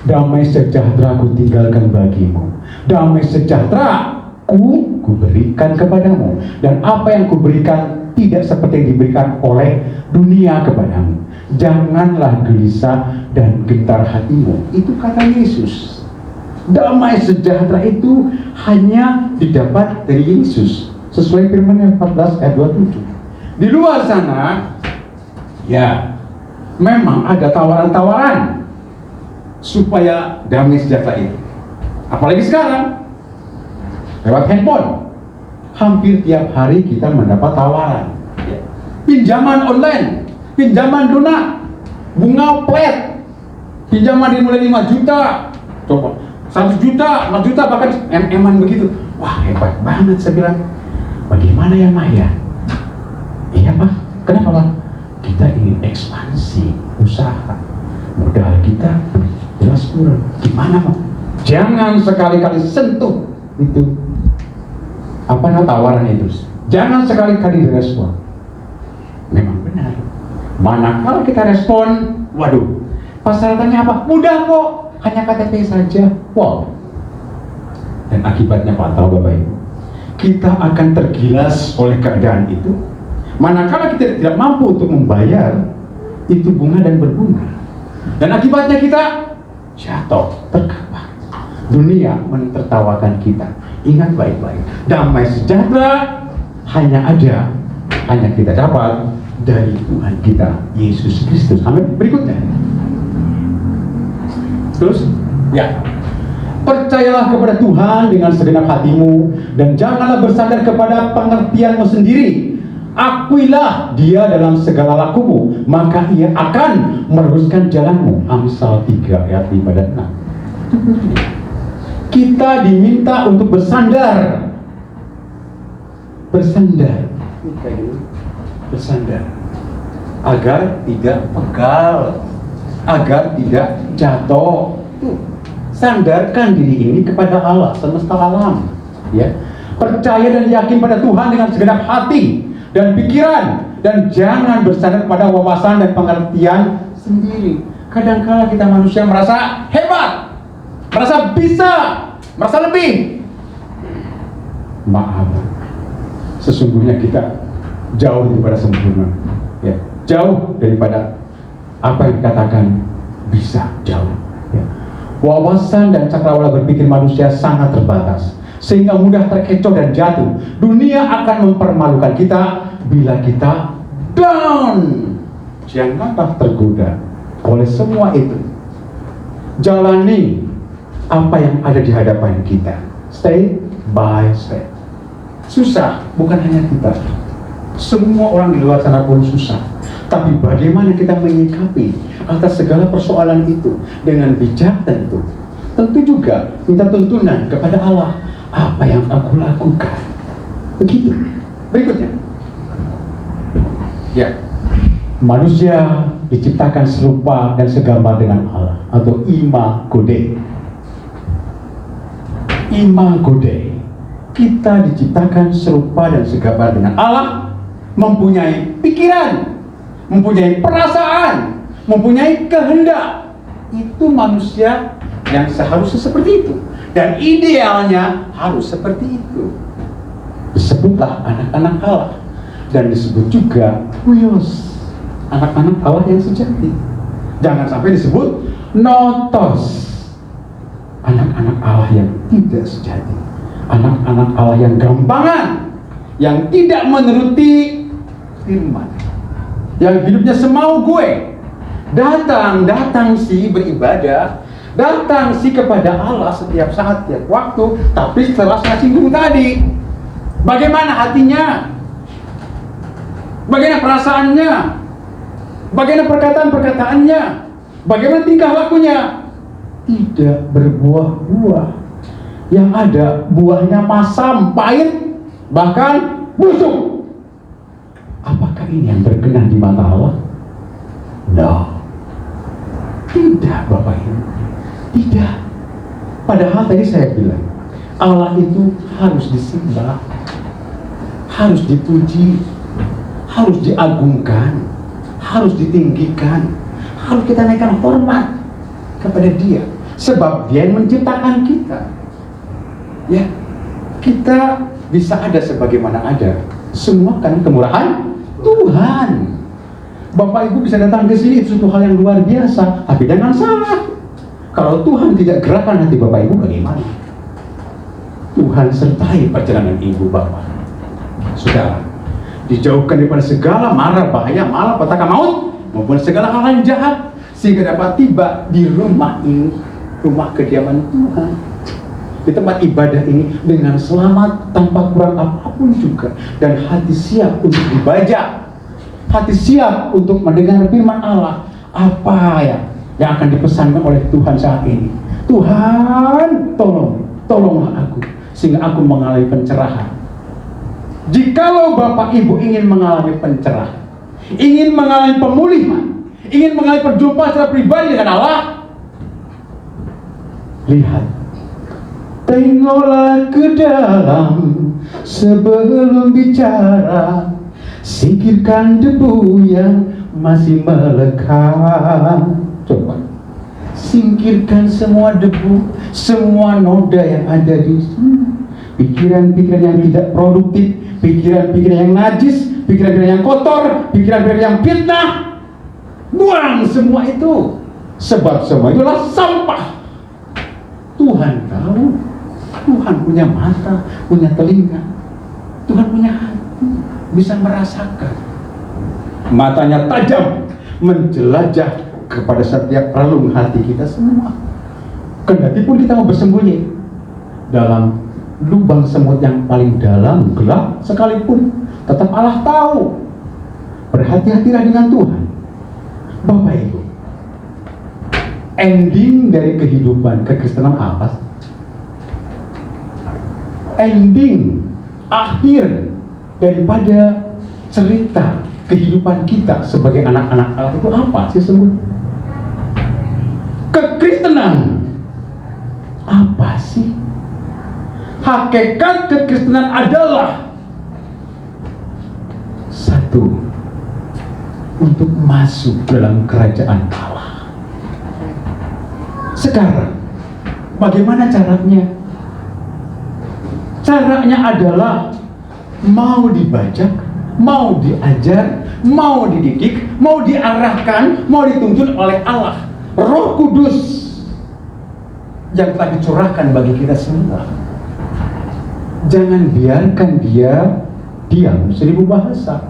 Speaker 4: damai sejahtera ku tinggalkan bagimu, damai sejahtera ku berikan kepadamu, dan apa yang ku berikan tidak seperti yang diberikan oleh dunia kepadamu. Janganlah gelisah dan gentar hatimu. Itu kata Yesus. Damai sejahtera itu hanya didapat dari Yesus, sesuai firman yang 14 ayat 27. Di luar sana, ya, memang ada tawaran-tawaran supaya damai sejahtera itu. Apalagi sekarang, lewat handphone, hampir tiap hari kita mendapat tawaran. Pinjaman online, pinjaman lunak, bunga flat, pinjaman dimulai 5 juta, coba 1 juta, 4 juta, bahkan MM-an begitu. Wah, hebat banget, saya bilang. Bagaimana ya Maya? Iya Pak, kenapa Pak? Kita ingin ekspansi usaha, modal kita jelas kurang. Gimana Pak? Jangan sekali-kali sentuh itu tawaran itu. Jangan sekali-kali direspon. Memang benar. Manakala kita respon, waduh, persyaratannya apa? Mudah kok, hanya KTP saja. Wow. Dan akibatnya fatal Bapak Ibu. Kita akan tergilas oleh keadaan itu. Manakala kita tidak mampu untuk membayar itu bunga dan berbunga. Dan akibatnya kita jatuh, terkapar. Dunia menertawakan kita. Ingat baik-baik, damai sejahtera hanya kita dapat dari Tuhan kita Yesus Kristus. Amin. Berikutnya. Terus, ya. Percayalah kepada Tuhan dengan segenap hatimu dan janganlah bersandar kepada pengertianmu sendiri. Akuilah Dia dalam segala lakumu, maka Ia akan meluruskan jalanmu. Amsal 3 ayat 5 dan 6. Kita diminta untuk bersandar, agar tidak pegal, agar tidak jatuh. Sandarkan diri ini kepada Allah semesta alam, ya. Percaya dan yakin pada Tuhan dengan segenap hati dan pikiran, dan jangan bersandar pada wawasan dan pengertian sendiri. Kadang-kala kita manusia merasa hebat, merasa bisa, merasa lebih. Maaf, sesungguhnya kita jauh daripada sempurna, ya. Jauh daripada apa yang dikatakan bisa, jauh, ya. Wawasan dan cakrawala berpikir manusia sangat terbatas, sehingga mudah terkecoh dan jatuh. Dunia akan mempermalukan kita bila kita down. Janganlah tergoda oleh semua itu. Jalani apa yang ada di hadapan kita, step by step. Susah, bukan hanya kita. Semua orang di luar sana pun susah. Tapi bagaimana kita menyikapi atas segala persoalan itu dengan bijak tentu. Tentu juga minta tuntunan kepada Allah. Apa yang aku lakukan? Begitu. Berikutnya. Ya. Manusia diciptakan serupa dan segambar dengan Allah, atau imago Dei. Imago Dei. Kita diciptakan serupa dan segambar dengan Allah, mempunyai pikiran, mempunyai perasaan, mempunyai kehendak. Itu manusia yang seharusnya seperti itu. Dan idealnya harus seperti itu. Disebutlah anak-anak Allah. Dan disebut juga Huios, anak-anak Allah yang sejati. Jangan sampai disebut Notos, anak-anak Allah yang tidak sejati. Anak-anak Allah yang gampangan, yang tidak menuruti firman, yang hidupnya semau gue. Datang sih beribadah, datang sih kepada Allah setiap saat, setiap waktu. Tapi setelah saya singgung tadi, bagaimana hatinya? Bagaimana perasaannya? Bagaimana perkataan-perkataannya? Bagaimana tingkah lakunya? Tidak berbuah-buah. Yang ada buahnya masam, pahit, bahkan busuk. Apakah ini yang berkenan di mata Allah? No. Tidak, Bapak Ibu. Tidak. Padahal tadi saya bilang, Allah itu harus disembah, harus dipuji, harus diagungkan, harus ditinggikan, harus kita naikkan hormat kepada Dia, sebab Dia yang menciptakan kita. Ya, kita bisa ada sebagaimana ada, semua karena kemurahan Tuhan. Bapak Ibu bisa datang ke sini, itu suatu hal yang luar biasa, tapi jangan salah. Kalau Tuhan tidak gerakkan hati Bapak Ibu, bagaimana? Tuhan sertai perjalanan Ibu Bapak. Saudara, dijauhkan daripada segala mara bahaya, malapetaka maut, maupun segala hal yang jahat, sehingga dapat tiba di rumah ini, rumah kediaman Tuhan, di tempat ibadah ini dengan selamat tanpa kurang apapun juga, dan hati siap untuk dibaca, hati siap untuk mendengar firman Allah. Apa yang akan dipesankan oleh Tuhan saat ini? Tuhan, tolonglah aku sehingga aku mengalami pencerahan. Jikalau Bapak Ibu ingin mengalami pencerahan, ingin mengalami pemulihan, ingin mengalami perjumpaan secara pribadi dengan Allah, lihat, tengoklah ke dalam sebelum bicara, singkirkan debu yang masih melekat. Coba singkirkan semua debu, semua noda yang ada di sini, pikiran-pikiran yang tidak produktif, pikiran-pikiran yang najis, pikiran-pikiran yang kotor, pikiran-pikiran yang fitnah. Buang semua itu, sebab semua itu adalah sampah. Tuhan tahu, Tuhan punya mata, punya telinga, Tuhan punya hati, bisa merasakan. Matanya tajam, menjelajah kepada setiap relung hati kita semua. Kendati pun kita mau bersembunyi dalam lubang semut yang paling dalam, gelap sekalipun, tetap Allah tahu. Berhati-hatilah dengan Tuhan. Bapak Ibu, ending dari kehidupan kekristenan apa? Ending, akhir daripada cerita kehidupan kita sebagai anak-anak Allah itu apa sih sebenarnya? Kekristenan apa sih? Hakikat kekristenan adalah satu, untuk masuk dalam kerajaan Allah. Sekarang, bagaimana caranya? Caranya adalah mau dibaca, mau diajar, mau dididik, mau diarahkan, mau dituntun oleh Allah, Roh Kudus yang telah dicurahkan bagi kita semua. Jangan biarkan dia diam 1000 bahasa.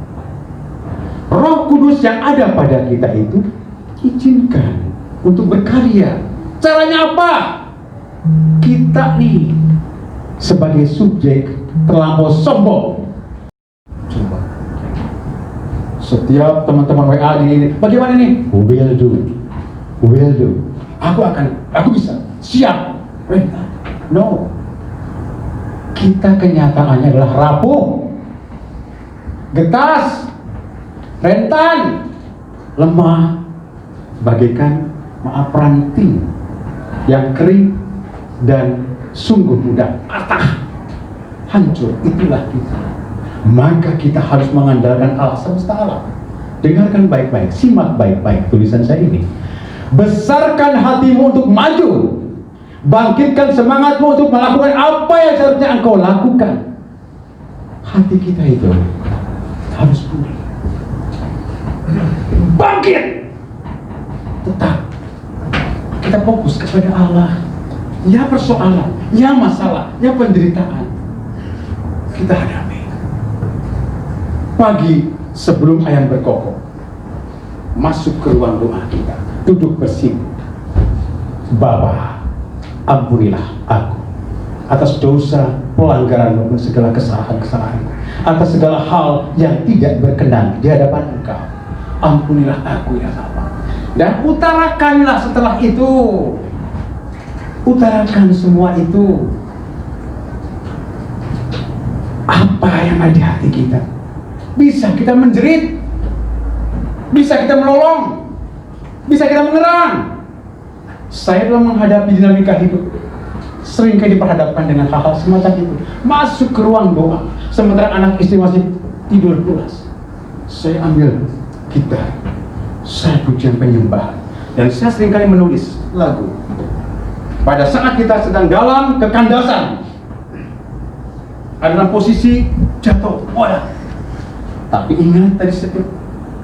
Speaker 4: Roh Kudus yang ada pada kita itu izinkan untuk berkarya. Caranya apa? Kita nih sebagai subjek terlampau sombong. Coba setiap teman-teman WA ini, bagaimana nih? Will do. Aku bisa, siap. No. Kita kenyataannya adalah rapuh, getas, rentan, lemah, bagaikan ranting yang kering dan sungguh mudah patah, hancur. Itulah kita. Maka kita harus mengandalkan Allah semesta alam. Dengarkan baik-baik, simak baik-baik tulisan saya ini. Besarkan hatimu untuk maju, Bangkitkan semangatmu untuk melakukan apa yang seharusnya engkau lakukan. Hati kita itu harus pulih. Bangkit. Tetap kita fokus kepada Allah. Ya persoalan, ya masalah, ya penderitaan kita hadapi. Pagi sebelum ayam berkokok, masuk ke ruang doa kita, duduk bersih. Bapa, ampunilah aku atas dosa, pelanggaran dan segala kesalahan-kesalahan, atas segala hal yang tidak berkenan di hadapan Engkau. Ampunilah aku ya Allah. Dan utarakanlah setelah itu. Utarakan semua itu. Apa yang ada di hati kita. Bisa kita menjerit, bisa kita menolong, bisa kita mengerang. Saya dalam menghadapi dinamika hidup seringkali diperhadapkan dengan hal-hal semacam itu. Masuk ke ruang doa, sementara anak istri masih tidur pulas. Saya ambil gitar, saya pujian penyembahan, dan saya seringkali menulis lagu. Pada saat kita sedang dalam kekandasan, ada dalam posisi jatuh, tapi ingat tadi setiap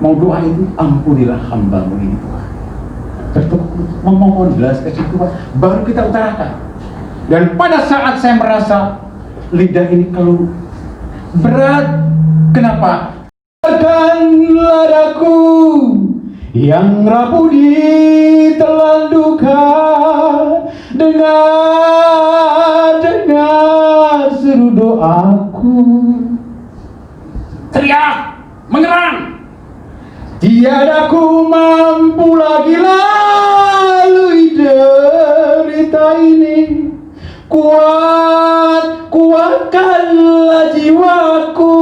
Speaker 4: mau doa itu, ampunilah hamba-Mu ini Tuhan. Memohon belas kasih Tuhan, baru kita utarakan. Dan pada saat saya merasa lidah ini keluh berat, kenapa? Tekanlah daku yang rapuh ditelan duka, dengar seru doaku. Teriak, mengerang. Tiada ku mampu lagi lalui derita ini. Kuatkanlah jiwaku,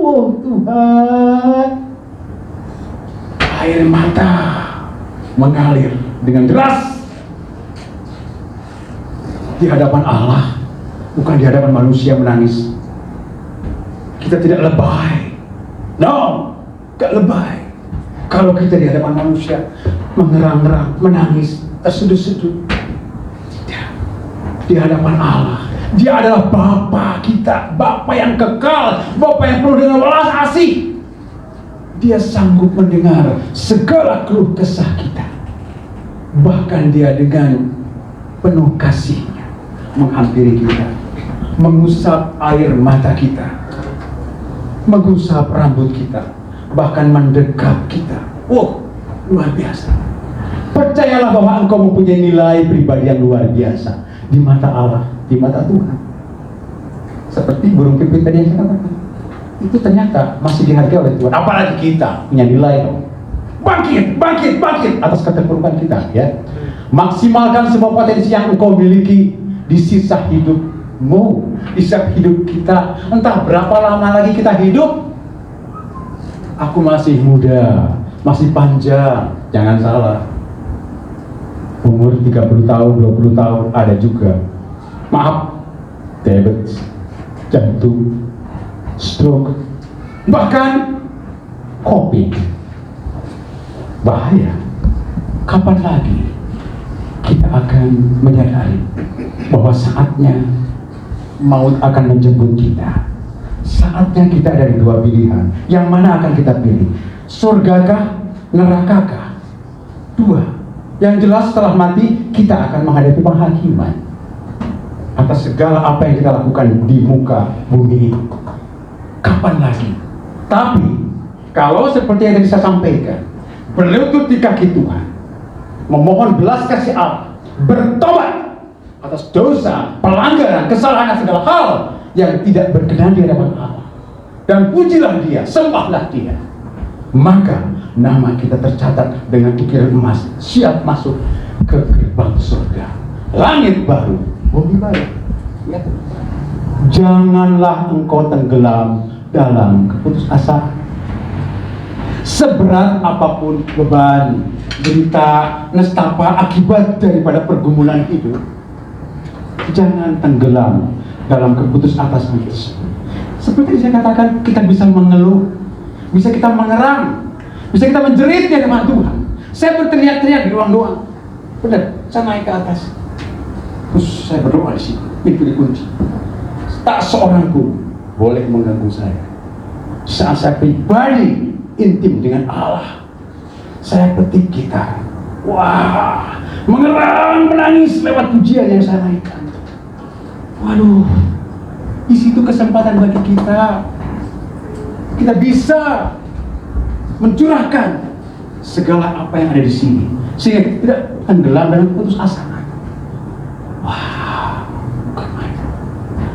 Speaker 4: oh Tuhan. Air mata mengalir dengan deras di hadapan Allah, bukan di hadapan manusia menangis. Kita tidak lebay. No, gak lebay. Kalau kita di hadapan manusia mengerang-erang, menangis, terseduh-seduh. Tidak. Di hadapan Allah, Dia adalah Bapa kita, Bapa yang kekal, Bapa yang penuh dengan welas asih. Dia sanggup mendengar segala keluh kesah kita. Bahkan Dia dengan penuh kasih-Nya menghampiri kita, mengusap air mata kita, mengusap rambut kita, bahkan mendekap kita. Oh, luar biasa. Percayalah bahwa engkau mempunyai nilai pribadi yang luar biasa di mata Allah, di mata Tuhan. Seperti burung pipit tadi yang saya katakan, itu ternyata masih dihargai oleh Tuhan. Apalagi kita punya nilai dong. Bangkit atas keterpurukan kita, ya. Maksimalkan semua potensi yang engkau miliki di sisa hidupmu, di sisa hidup kita. Entah berapa lama lagi kita hidup. Aku masih muda, masih panjang, jangan salah. Umur 30 tahun, 20 tahun ada juga. Maaf, diabetes, jantung, stroke, bahkan COVID. Bahaya. Kapan lagi kita akan menyadari bahwa saatnya maut akan menjemput kita? Saatnya kita ada di dua pilihan. Yang mana akan kita pilih? Surgakah, nerakakah? Dua. Yang jelas setelah mati kita akan menghadapi penghakiman atas segala apa yang kita lakukan di muka bumi ini. Kapan lagi? Tapi kalau seperti yang tadi saya sampaikan, berlutut di kaki Tuhan, memohon belas kasih Allah, bertobat atas dosa, pelanggaran, kesalahan, segala hal yang tidak berkenan di hadapan Allah, dan pujilah Dia, sembahlah Dia, maka nama kita tercatat dengan ukiran emas, siap masuk ke gerbang surga, langit baru, bumi baru. Ya. Janganlah engkau tenggelam dalam keputusasaan. Seberat apapun beban, derita, nestapa akibat daripada pergumulan hidup, jangan tenggelam dalam keputusasaan tersebut. Seperti saya katakan, kita bisa mengeluh, bisa kita mengerang, bisa kita menjerit di hadapan Tuhan. Saya berteriak-teriak di ruang doa. Benar, saya naik ke atas. Terus saya berdoa di sini, pintu dikunci. Tak seorang pun boleh mengganggu saya. Saat saya pribadi intim dengan Allah, saya petik gitar. Wah, mengerang, menangis lewat pujian yang saya naikkan. Waduh, di situ kesempatan bagi kita. Kita bisa mencurahkan segala apa yang ada di sini, sehingga kita tidak tenggelam dalam putus asa. Wah, bukan main.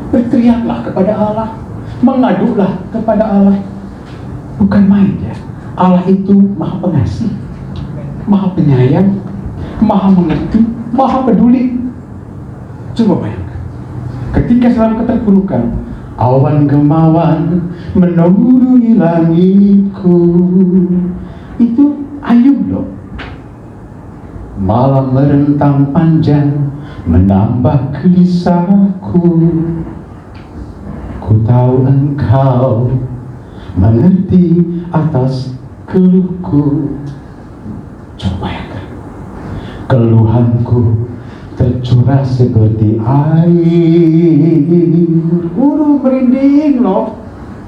Speaker 4: Berteriaklah kepada Allah, mengadulah kepada Allah. Bukan main ya. Allah itu Maha Pengasih, Maha Penyayang, Maha Mengerti, Maha Peduli. Coba bayangkan, ketika dalam keterpurukan, awan gemawan menuruni langitku. Itu Ayub loh. Malam merentang panjang menambah gelisahku. Ku tahu engkau mengerti atas keluhku. Coba bayangkan, keluhanku tercurah seperti air. Merinding loh.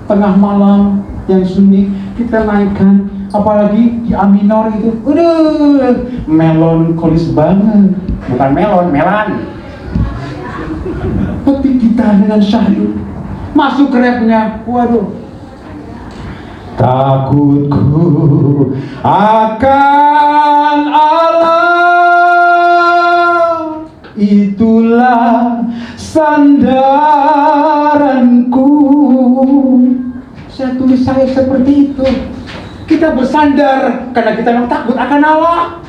Speaker 4: Tengah malam yang sunyi kita naikkan, apalagi di A minor itu. Melankolis banget. Bukan melon, melan. Tapi kita dengan syahdu masuk ke rapnya. Waduh. Takutku akan Allah, itulah sandaranku. Saya tulis saya seperti itu. Kita bersandar karena kita memang takut akan Allah.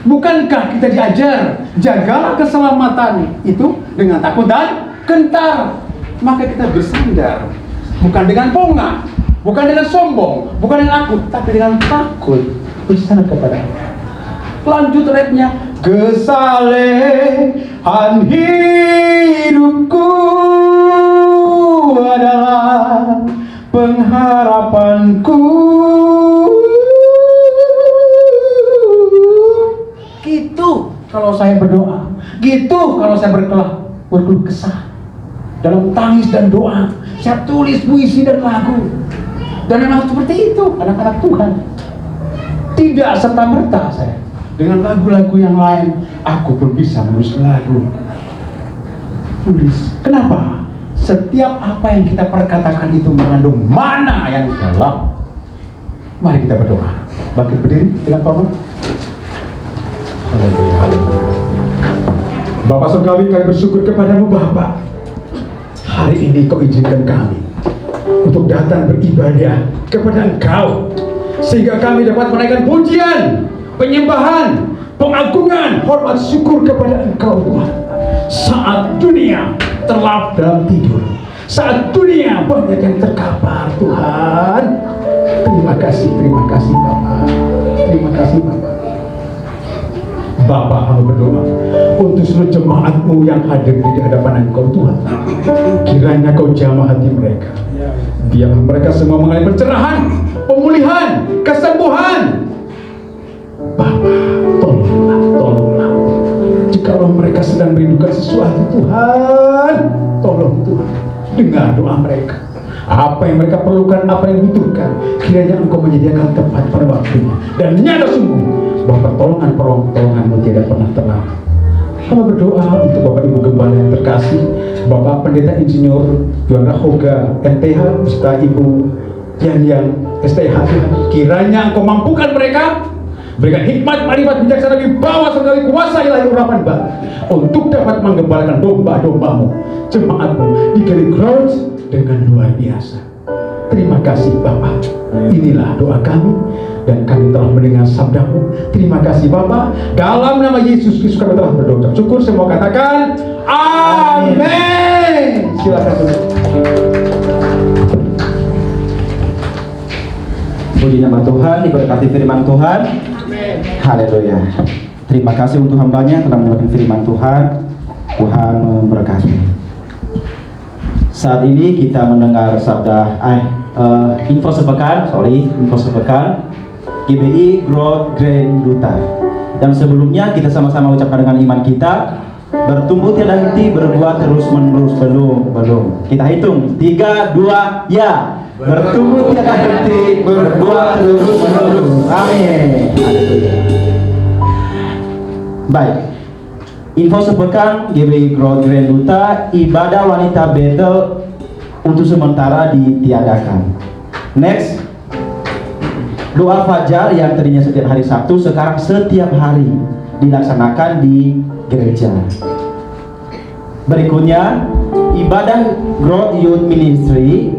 Speaker 4: Bukankah kita diajar, jagalah keselamatan itu dengan takut dan gentar. Maka kita bersandar, bukan dengan pongah, bukan dengan sombong, bukan dengan akut, tapi dengan takut bersandar kepada Allah. Lanjut rapnya. Kesalehan hidupku adalah pengharapanku. Gitu kalau saya berdoa, gitu kalau saya berkeluh kesah. Dalam tangis dan doa, saya tulis puisi dan lagu. Dan memang seperti itu anak-anak Tuhan. Tidak serta-merta saya dengan lagu-lagu yang lain, aku pun bisa menulis lagu. Tulis. Kenapa? Setiap apa yang kita perkatakan itu mengandung mana yang dalam. Mari kita berdoa. Bangkit berdiri dengan hormat. Haleluya, haleluya. Bapak surgawi, kami bersyukur kepadamu Bapak. Hari ini kau izinkan kami untuk datang beribadah kepada Engkau, sehingga kami dapat menaikkan pujian, penyembahan, pengagungan, hormat syukur kepada Engkau Tuhan. Saat dunia terlap dalam tidur, saat dunia banyak yang terkapar Tuhan. Terima kasih Bapak. Terima kasih Bapak. Bapak hamba berdoa untuk seluruh jemaat-Mu yang hadir di hadapan Engkau Tuhan. Kiranya Kau jamah hati mereka. Biar mereka semua mengalami pencerahan, pemulihan, kesembuhan. Bapak, tolonglah. Jikalau mereka sedang merindukan sesuatu Tuhan, tolong Tuhan, dengar doa mereka. Apa yang mereka perlukan, apa yang dibutuhkan, kiranya Engkau menyediakan tepat pada waktunya. Dan nyata sungguh bahwa pertolongan-Mu tidak pernah terlambat. Kami berdoa untuk Bapak Ibu Gembala yang terkasih, Bapak Pendeta Insinyur Yohana Hoga MTH, beserta Ibu yang STH. Kiranya Engkau mampukan mereka, berikan hikmat, marifat, bijaksana, wibawa, serta kuasa ilahi urapan Bapa untuk dapat menggembalakan domba-domba-Mu, jemaat-Mu di Galing Ground dengan luar biasa. Terima kasih Bapak. Inilah doa kami dan kami telah mendengar sabda-Mu. Terima kasih Bapak. Dalam nama Yesus Kristus kami telah berdoa. Syukur semua katakan amin. Silakan.
Speaker 1: Puji nama Tuhan, diberkati firman Tuhan. Haleluya. Terima kasih untuk hambanya telah mendengarkan firman Tuhan. Tuhan memberkati. Saat ini kita mendengar sabda info sepekan GBI Growth Grand Duta. Dan sebelumnya kita sama-sama ucapkan dengan iman kita, Bertumbuh tiada henti, berbuat terus menerus. Belum. Kita hitung. 3, 2, ya. Bertumbuh tiada henti, berbuat terus menerus. Amin. Baik. Info sepekan GBI Growth Grand Duta, ibadah wanita Bethel untuk sementara ditiadakan. Next, doa fajar yang tadinya setiap hari Sabtu sekarang setiap hari dilaksanakan di gereja. Berikutnya, ibadah Growth Youth Ministry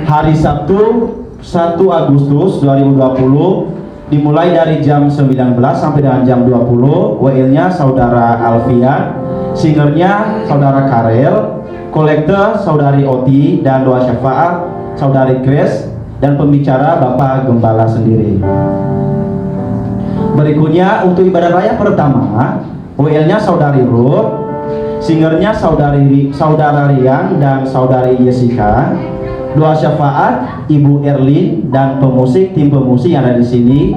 Speaker 1: hari Sabtu 1 Agustus 2020 dimulai dari jam 19 sampai dengan jam 20. WL-nya Saudara Alfian, singernya Saudara Karel, kolektor Saudari Oti, dan doa syafaat Saudari Grace, dan pembicara Bapak Gembala sendiri. Berikutnya untuk ibadah raya pertama, WL-nya Saudari Ruth, singernya Saudara Rian dan Saudari Jessica, doa syafaat Ibu Erlin, dan pemusik, tim pemusik yang ada di sini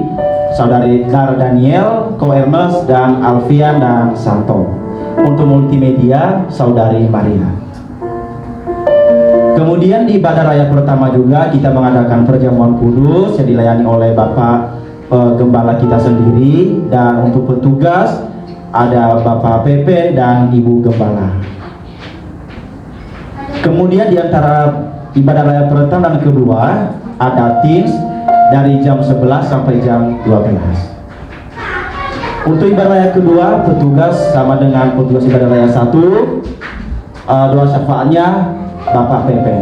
Speaker 1: Saudari Dar Daniel, Ko Ernest, dan Alfian dan Santo. Untuk multimedia Saudari Maria. Kemudian di ibadah raya pertama juga kita mengadakan perjamuan kudus yang dilayani oleh Bapak Gembala kita sendiri, dan untuk petugas ada Bapak Pepe dan Ibu Gembala. Kemudian di antara ibadah raya pertama dan kedua ada teens dari jam 11 sampai jam 12. Untuk ibadah raya kedua, petugas sama dengan petugas ibadah raya 1, doa syafaatnya Bapak Pepe.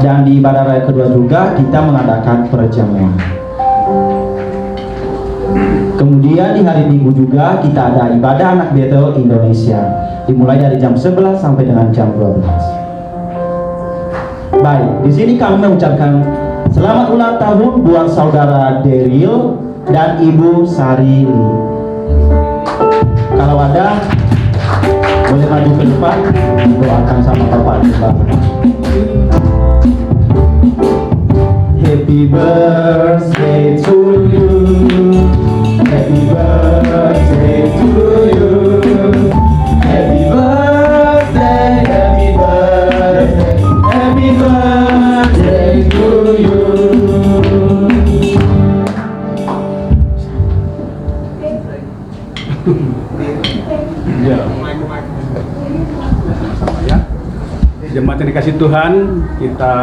Speaker 1: Dan di ibadah raya kedua juga kita mengadakan perjamuan. Kemudian di hari Minggu juga kita ada ibadah anak Bethel Indonesia, dimulai dari jam 11 sampai dengan jam 12. Baik, di sini kami mengucapkan selamat ulang tahun buat Saudara Deril dan Ibu Sarili. Kalau ada, boleh maju ke depan, doakan sama Bapak juga. Happy birthday to you. Happy birthday to you. Happy birthday, happy birthday, happy birthday to you.
Speaker 3: Ya. Sama-sama ya. Jemaat yang dikasih Tuhan, kita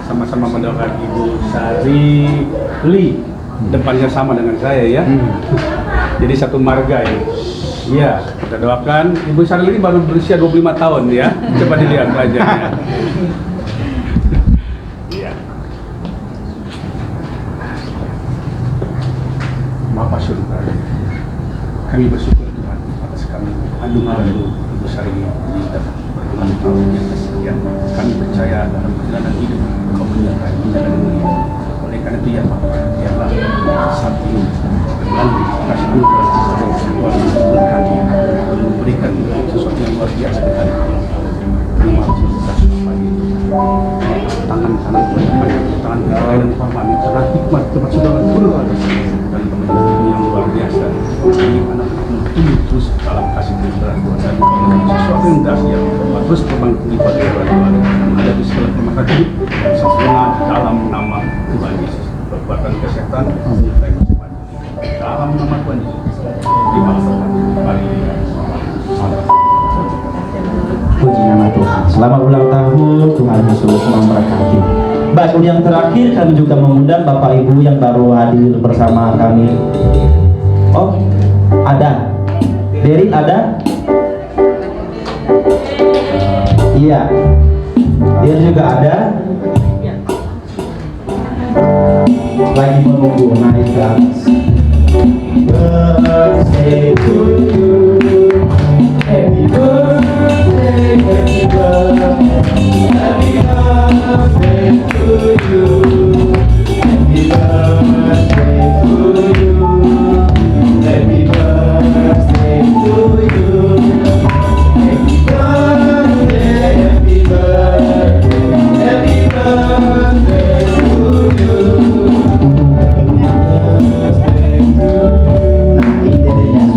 Speaker 3: sama-sama mendoakan Ibu Sari Li. Depannya sama dengan saya ya. Jadi satu marga ini. Iya, kita doakan. Ibu Sari Li baru berusia 25 tahun ya. Coba dilihat wajahnya. Iya. Bapak Surga, kami bersyukur Tuhan atas kami kandungan Ibu Sari Li dapat berbulan tahun yang kesekian. Kami percaya dalam perjalanan hidup Kau menyertai dan mulia. Oleh karena itu ya Bapak, biarlah saat ini berlanjut kasih anugerah Tuhan memberkati dan memberikan sesuatu yang luar biasa dari Allah. Terima kasih atas pagi itu. Tangan kanan tangan kiri dan paman karena hikmat tempat saudara turun atas dan pemerintahan yang luar biasa. Ini anak-anakmu tumbuh terus dalam kasih kebenaran Tuhan dan sesuatu yang dahsyat terus terbang lipat Tuhan menghadapi segala permasalahan hidup sempurna dalam nama Tuhan Yesus. Kekuatan kesehatan menyertai kehidupan dalam nama Tuhan Yesus. Terima kasih hari ini.
Speaker 1: Puji nama Tuhan. Selamat ulang tahun, Tuhan Yesus memberkati. Baik, yang terakhir kami juga mengundang Bapak Ibu yang baru hadir bersama kami. Oh, ada. Deril ada? Iya. Dia juga ada. Lagi menunggu naik ke atas. Birthday to you. Happy birthday, happy birthday, happy birthday to you. Happy birthday to you. Happy birthday to you. Happy birthday, happy birthday, happy birthday to you. Happy birthday to you. Nah, ini dedenya.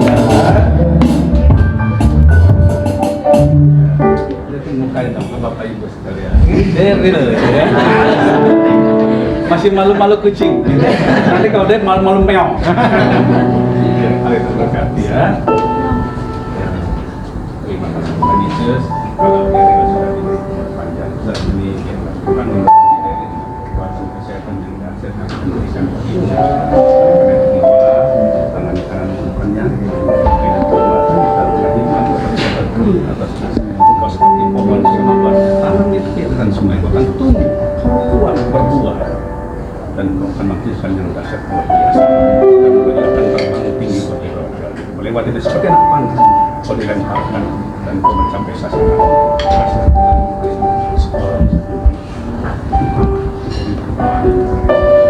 Speaker 4: Masih malu-malu kucing. Nanti kalau dia malu-malu meong.
Speaker 3: Mari kita berkati ya. Terima kasih Tuhan Yesus. Kalau kita sudah dipanjang saat ini kita lakukan dari kekuatan kesehatan yang dahsyat yang diberikan bagi kita. Tangan kanan Tuhannya, dengan kekuatan kita hikmat atas Engkau seperti pohon yang tanam di tepian sungai, Kau akan tumbuh, kuat berbuah, dan Kau akan menghasilkan yang dahsyat luar biasa. Dan Kau akan terbang tinggi bagi Kau. Melewati ini seperti anak panah, Kau dilemparkan dan Kau mencapai sasaran.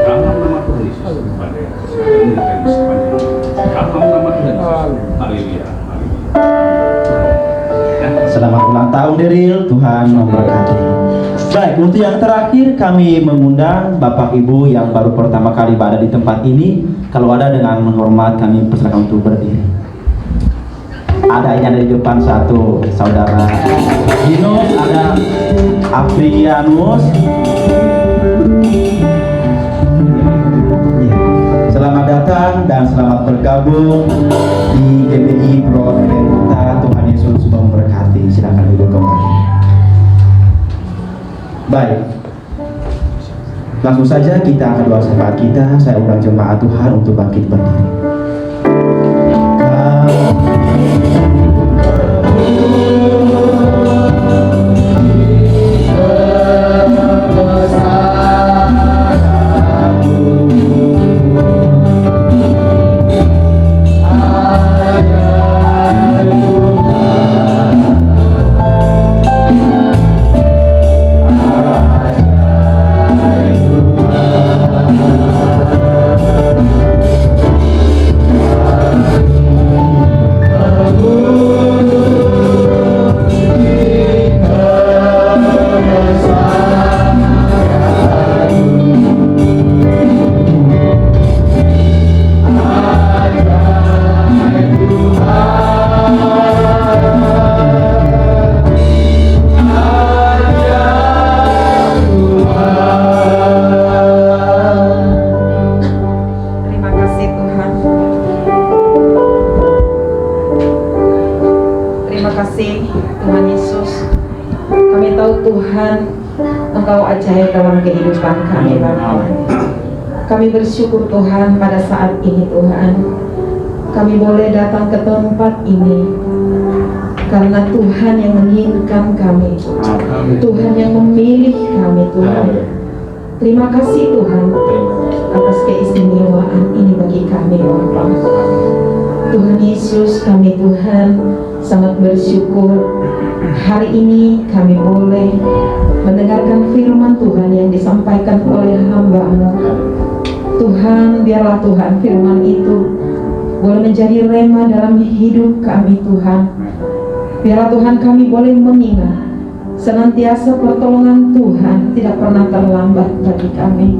Speaker 3: Dalam nama Tuhan Yesus, pada kesehatan dan sepanjang. Dalam nama Tuhan Yesus, haleluya, haleluya.
Speaker 1: Selamat ulang tahun Daryl, Tuhan memberkati. Baik, untuk yang terakhir kami mengundang Bapak Ibu yang baru pertama kali berada di tempat ini. Kalau ada, dengan menghormat kami persilakan untuk berdiri. Ada yang ada di depan, satu saudara Yunus, ada Afrianus. Ya. Selamat datang dan selamat bergabung di GBI Pro Pemerintah. Tuhan Yesus memberkati. Silakan duduk kembali. Baik, langsung saja kita akan doa syafaat kita. Saya undang jemaat Tuhan untuk bangkit berdiri.
Speaker 5: Kami bersyukur Tuhan pada saat ini Tuhan kami boleh datang ke tempat ini karena Tuhan yang menginginkan kami, Tuhan yang memilih kami Tuhan. Terima kasih Tuhan atas keistimewaan ini bagi kami Bapa. Tuhan Yesus, kami Tuhan sangat bersyukur hari ini kami boleh mendengarkan firman Tuhan yang disampaikan oleh hamba-Mu. Tuhan, biarlah Tuhan firman itu boleh menjadi rema dalam hidup kami Tuhan. Biarlah Tuhan kami boleh mengingat senantiasa pertolongan Tuhan tidak pernah terlambat bagi kami.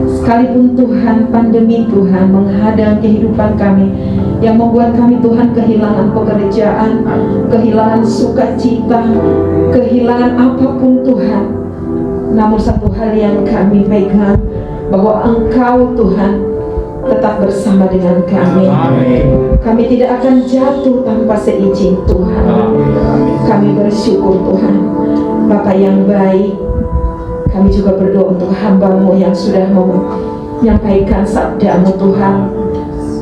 Speaker 5: Sekalipun Tuhan pandemi Tuhan menghadang kehidupan kami, yang membuat kami Tuhan kehilangan pekerjaan, kehilangan sukacita, kehilangan apapun Tuhan. Namun satu hal yang kami pegang, bahwa Engkau Tuhan tetap bersama dengan kami. Kami tidak akan jatuh tanpa seizin Tuhan. Kami bersyukur Tuhan. Bapa yang baik, kami juga berdoa untuk hamba-Mu yang sudah menyampaikan sabda-Mu Tuhan.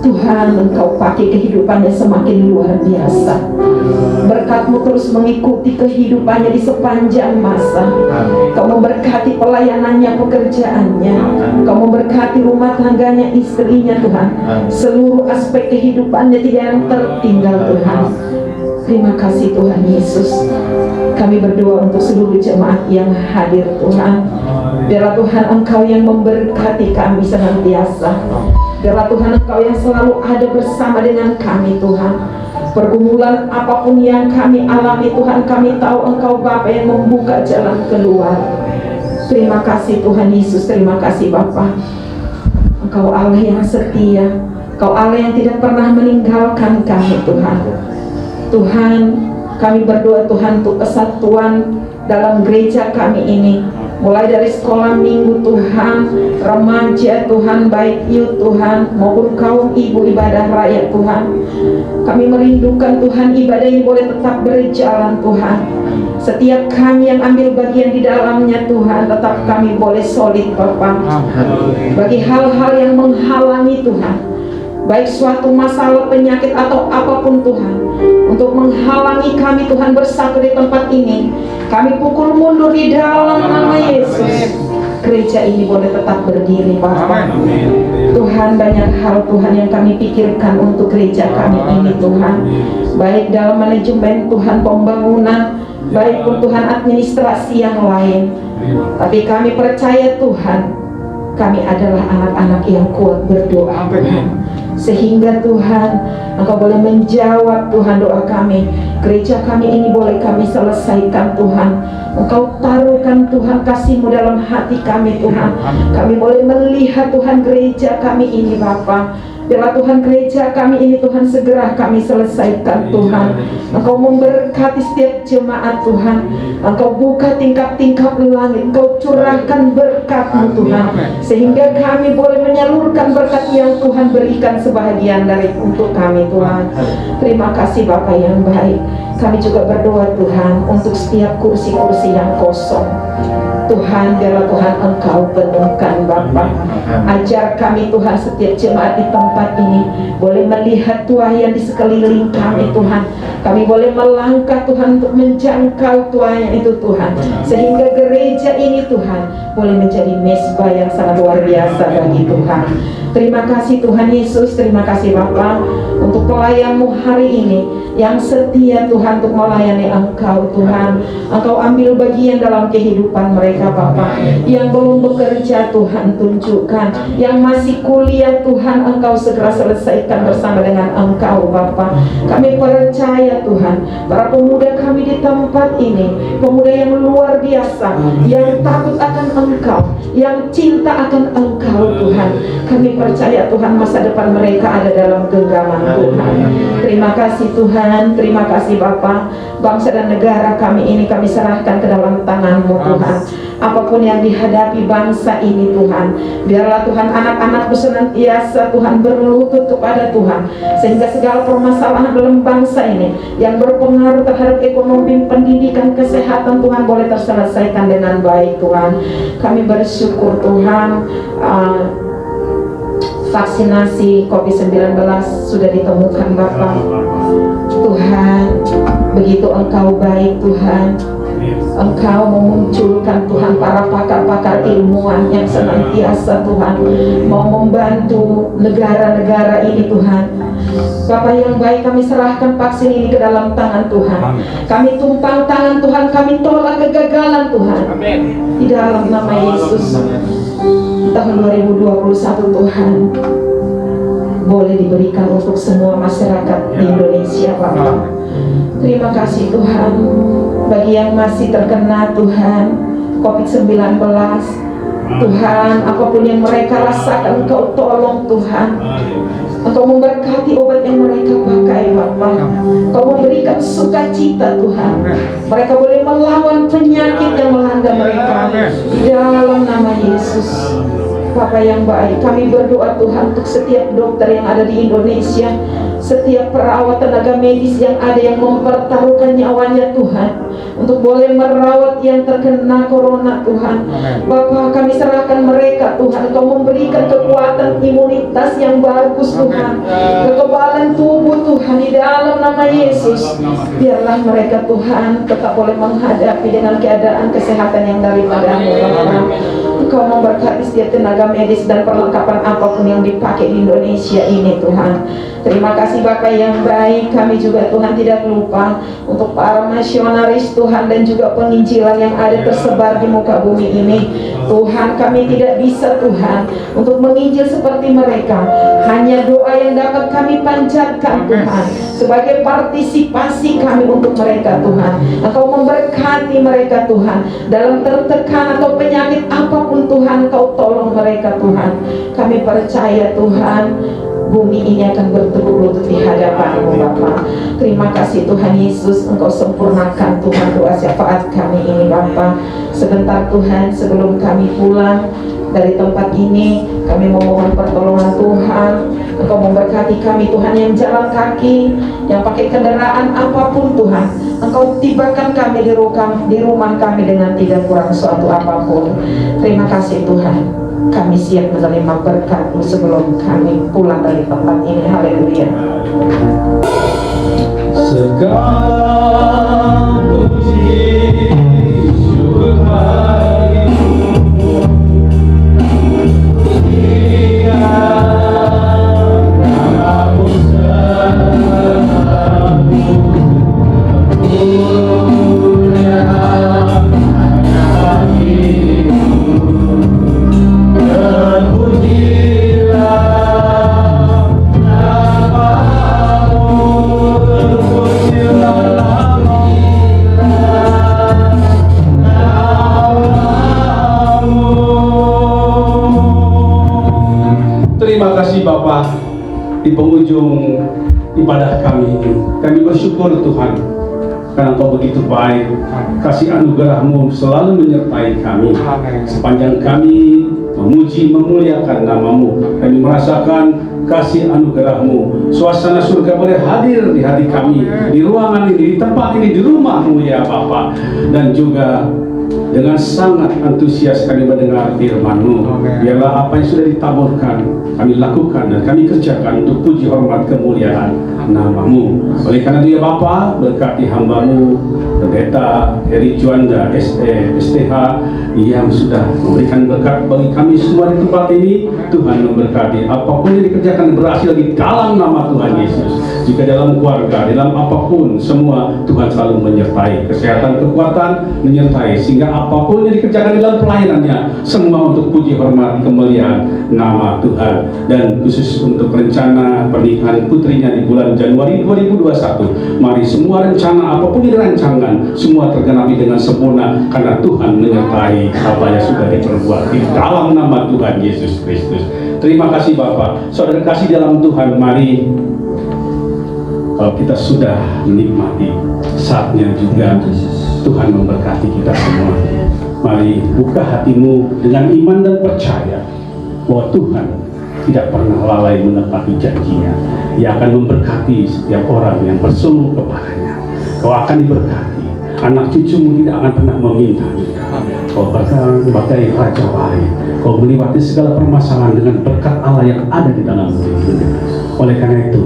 Speaker 5: Tuhan, Engkau pakai kehidupannya semakin luar biasa. Berkat-Mu terus mengikuti kehidupannya di sepanjang masa. Kau memberkati pelayanannya, pekerjaannya. Kau memberkati rumah tangganya, istrinya Tuhan. Seluruh aspek kehidupannya tidak yang tertinggal Tuhan. Terima kasih Tuhan Yesus. Kami berdoa untuk seluruh jemaat yang hadir Tuhan. Biarlah Tuhan Engkau yang memberkati kami senantiasa. Biarlah Tuhan Engkau yang selalu ada bersama dengan kami Tuhan. Pergumulan apapun yang kami alami Tuhan, kami tahu Engkau Bapa yang membuka jalan keluar. Terima kasih Tuhan Yesus, terima kasih Bapa. Engkau Allah yang setia, Engkau Allah yang tidak pernah meninggalkan kami Tuhan. Tuhan, kami berdoa Tuhan untuk kesatuan dalam gereja kami ini. mulai dari sekolah minggu Tuhan, remaja Tuhan, baik youth Tuhan maupun kaum ibu ibadah rakyat Tuhan. Kami merindukan Tuhan ibadah ini boleh tetap berjalan Tuhan. Setiap kami yang ambil bagian di dalamnya Tuhan, tetap kami boleh solid Bapa. Bagi hal-hal yang menghalangi Tuhan, baik suatu masalah, penyakit atau apapun Tuhan, untuk menghalangi kami Tuhan bersatu di tempat ini, kami pukul mundur di dalam nama Yesus. Gereja ini boleh tetap berdiri Bapa. Tuhan, banyak hal Tuhan yang kami pikirkan untuk gereja kami ini Tuhan, baik dalam manajemen Tuhan pembangunan, baik pun Tuhan administrasi yang lain. Tapi kami percaya Tuhan, kami adalah anak-anak yang kuat berdoa Tuhan, sehingga Tuhan Engkau boleh menjawab Tuhan doa kami. Gereja kami ini boleh kami selesaikan Tuhan. Engkau taruhkan Tuhan kasih-Mu dalam hati kami Tuhan. Kami boleh melihat Tuhan gereja kami ini Bapa. Biarlah Tuhan gereja kami ini Tuhan segera kami selesaikan Tuhan. Engkau memberkati setiap jemaat Tuhan. Engkau buka tingkap-tingkap langit. Engkau curahkan berkat-Mu Tuhan, sehingga kami boleh menyalurkan berkat yang Tuhan berikan sebahagian dari untuk kami Tuhan. Terima kasih Bapa yang baik. Kami juga berdoa Tuhan untuk setiap kursi-kursi yang kosong. Tuhan, biarlah Tuhan Engkau penuhkan Bapa. Ajar kami Tuhan, setiap jemaat di tempat ini boleh melihat tuayan di sekeliling kami Tuhan. Kami boleh melangkah Tuhan untuk menjangkau tuayan itu Tuhan, sehingga gereja ini Tuhan boleh menjadi mesbah yang sangat luar biasa bagi Tuhan. Terima kasih Tuhan Yesus, terima kasih Bapa untuk pelayan-Mu hari ini yang setia Tuhan untuk melayani Engkau Tuhan. Engkau ambil bagian dalam kehidupan mereka Bapa. Yang belum bekerja Tuhan tunjukkan, yang masih kuliah Tuhan Engkau segera selesaikan bersama dengan Engkau Bapa. Kami percaya Tuhan, para pemuda kami di tempat ini, pemuda yang luar biasa, yang takut akan Engkau, yang cinta akan Engkau Tuhan. Kami percaya Tuhan masa depan mereka ada dalam genggaman Tuhan. Terima kasih Tuhan, terima kasih Bapa. Bangsa dan negara kami ini kami serahkan ke dalam tangan-Mu Tuhan. Apapun yang dihadapi bangsa ini Tuhan, biarlah Tuhan anak-anak-Mu senantiasa Tuhan berlutut kepada Tuhan, sehingga segala permasalahan dalam bangsa ini yang berpengaruh terhadap ekonomi, pendidikan, kesehatan Tuhan boleh terselesaikan dengan baik Tuhan. Kami bersyukur Tuhan, vaksinasi COVID-19 sudah ditemukan Bapak. Tuhan, begitu Engkau baik Tuhan. Engkau memunculkan Tuhan para pakar-pakar ilmuwan yang senantiasa Tuhan mau membantu negara-negara ini Tuhan. Bapak yang baik, kami serahkan vaksin ini ke dalam tangan Tuhan. Kami tumpang tangan Tuhan, kami tolak kegagalan Tuhan. Di dalam nama Yesus, tahun 2021 Tuhan boleh diberikan untuk semua masyarakat di Indonesia Bapak. Terima kasih Tuhan, bagi yang masih terkena Tuhan COVID-19 Tuhan, apapun yang mereka rasakan Engkau tolong Tuhan. Engkau memberkati obat yang mereka pakai Bapak. Engkau memberikan sukacita Tuhan. Mereka boleh melawan penyakit yang melanda mereka di dalam nama Yesus. Bapak yang baik, kami berdoa Tuhan untuk setiap dokter yang ada di Indonesia, setiap perawat tenaga medis yang ada yang mempertaruhkan nyawanya Tuhan untuk boleh merawat yang terkena corona Tuhan. Bapak, kami serahkan mereka Tuhan. Engkau memberikan kekuatan imunitas yang bagus Tuhan, kekebalan tubuh Tuhan di dalam nama Yesus. Biarlah mereka Tuhan tetap boleh menghadapi dengan keadaan kesehatan yang daripada-Mu Bapak. Engkau memberkati setiap tenaga medis dan perlengkapan apapun yang dipakai di Indonesia ini Tuhan. Terima kasih Bapak yang baik. Kami juga Tuhan tidak lupa untuk para misionaris Tuhan dan juga penginjilan yang ada tersebar di muka bumi ini. Tuhan, kami tidak bisa Tuhan untuk menginjil seperti mereka. Hanya doa yang dapat kami panjatkan Tuhan sebagai partisipasi kami untuk mereka Tuhan. Engkau memberkati mereka Tuhan dalam tertekan atau penyakit apapun Tuhan. Engkau tolong mereka Tuhan. Kami percaya Tuhan, bumi ini akan bertekuk lutut di hadapan-Mu Bapa. Terima kasih Tuhan Yesus, Engkau sempurnakan Tuhan doa syafaat kami ini Bapa. Sebentar Tuhan, sebelum kami pulang dari tempat ini, kami memohon pertolongan Tuhan. Engkau memberkati kami Tuhan, yang jalan kaki, yang pakai kendaraan apapun Tuhan. Engkau tibakan kami di rumah kami dengan tidak kurang suatu apapun. Terima kasih Tuhan. Kami siap menerima berkat-Mu sebelum kami pulang dari tempat ini. Haleluya.
Speaker 4: Segala puji syukur bagimu, namamu selalu mulia hanya bagimu, dan pujilah namamu, terpujilah namamu. Terima kasih Bapak, di penghujung ibadah kami ini, kami bersyukur Tuhan, karena Engkau begitu baik. Kasih anugerah-Mu selalu menyertai kami. Sepanjang kami memuji, memuliakan nama-Mu, kami merasakan kasih anugerah-Mu. Suasana surga boleh hadir di hati kami, di ruangan ini, di tempat ini, di rumah-Mu ya Bapa. Dan juga dengan sangat antusias kami mendengar firman-Mu. Biarlah apa yang sudah ditaburkan kami lakukan dan kami kerjakan untuk puji hormat kemuliaan nama-Mu. Oleh karena itu ya Bapa, berkati hamba-Mu Pendeta Heri Juanda STH yang sudah memberikan berkat bagi kami semua di tempat ini. Tuhan memberkati apapun yang dikerjakan berhasil di dalam nama Tuhan Yesus. Juga dalam keluarga, dalam apapun, semua Tuhan selalu menyertai. Kesehatan, kekuatan menyertai, sehingga apapun yang dikerjakan di dalam pelayanannya, semua untuk puji hormat kemuliaan nama Tuhan. Dan khusus untuk rencana pernikahan putrinya di bulan Januari 2021, mari semua rencana apapun yang dirancangkan, semua tergenapi dengan sempurna, karena Tuhan menyertai apa yang sudah diperbuat di dalam nama Tuhan Yesus Kristus. Terima kasih Bapak. Saudara kasih dalam Tuhan, mari kalau kita sudah menikmati, saatnya juga Tuhan memberkati kita semua. Mari buka hatimu dengan iman dan percaya bahwa Tuhan tidak pernah lalai menepati janjinya. Ia akan memberkati setiap orang yang bersungguh kepadanya. Kau akan diberkati. Anak cucumu tidak akan pernah meminta-minta. Kau berkata sebagai Raja Wali. Kau melewati segala permasalahan dengan berkat Allah yang ada di dalam dirimu. Oleh karena itu,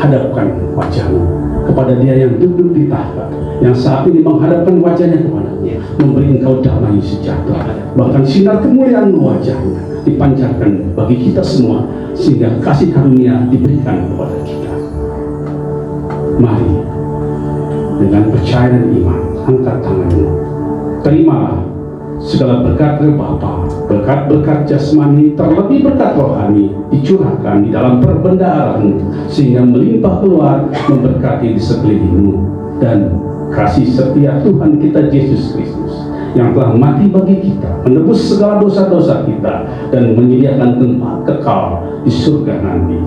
Speaker 4: hadapkan wajahmu kepada Dia yang duduk di tahta, yang saat ini menghadapkan wajahnya kepada-Mu, memberi engkau damai sejahtera, bahkan sinar kemuliaan wajahnya dipancarkan bagi kita semua, sehingga kasih karunia diberikan kepada kita. Mari dengan percaya dan iman, angkat tanganmu, terimalah segala berkat dari Bapa, berkat-berkat jasmani, terlebih berkat rohani dicurahkan di dalam perbendaharaan, sehingga melimpah keluar memberkati di sekelilingmu. Dan kasih setia Tuhan kita Yesus Kristus yang telah mati bagi kita, menebus segala dosa-dosa kita, dan menyediakan tempat kekal di surga nanti.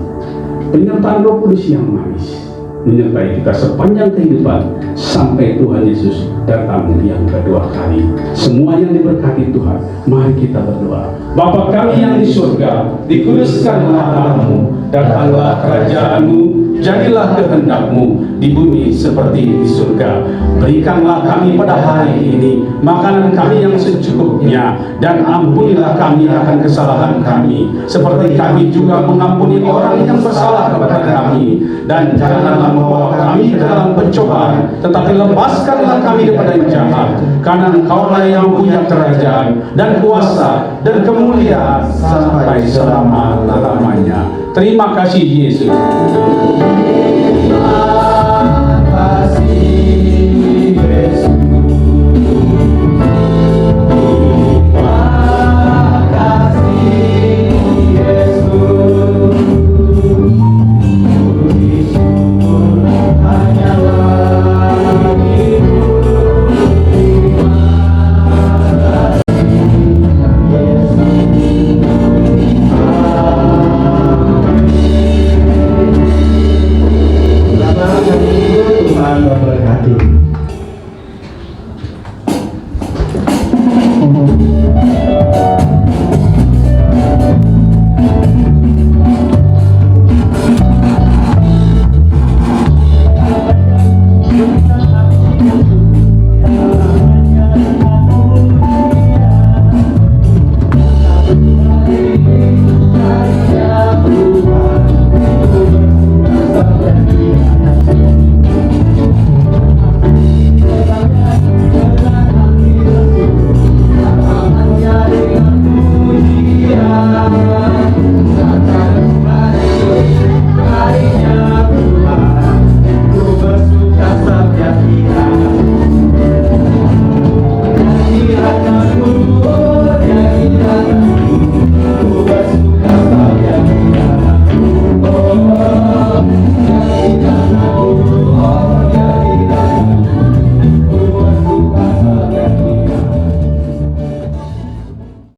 Speaker 4: Penyertaan Roh Kudus yang manis menyertai kita sepanjang kehidupan sampai Tuhan Yesus datang yang kedua kali. Semua yang diberkati Tuhan, mari kita berdoa. Bapa kami yang di surga, dikuduskanlah nama-Mu, datanglah kerajaan-Mu, jadilah kehendak-Mu di bumi seperti di surga. Berikanlah kami pada hari ini makanan kami yang secukupnya, dan ampunilah kami akan kesalahan kami, seperti kami juga mengampuni orang yang bersalah kepada kami. Dan janganlah membawa kami ke dalam pencobaan, tetapi lepaskanlah kami daripada yang jahat, karena Engkaulah yang punya kerajaan dan kuasa dan kemuliaan sampai selama-lamanya. Terima kasih Yesus. Terima kasih.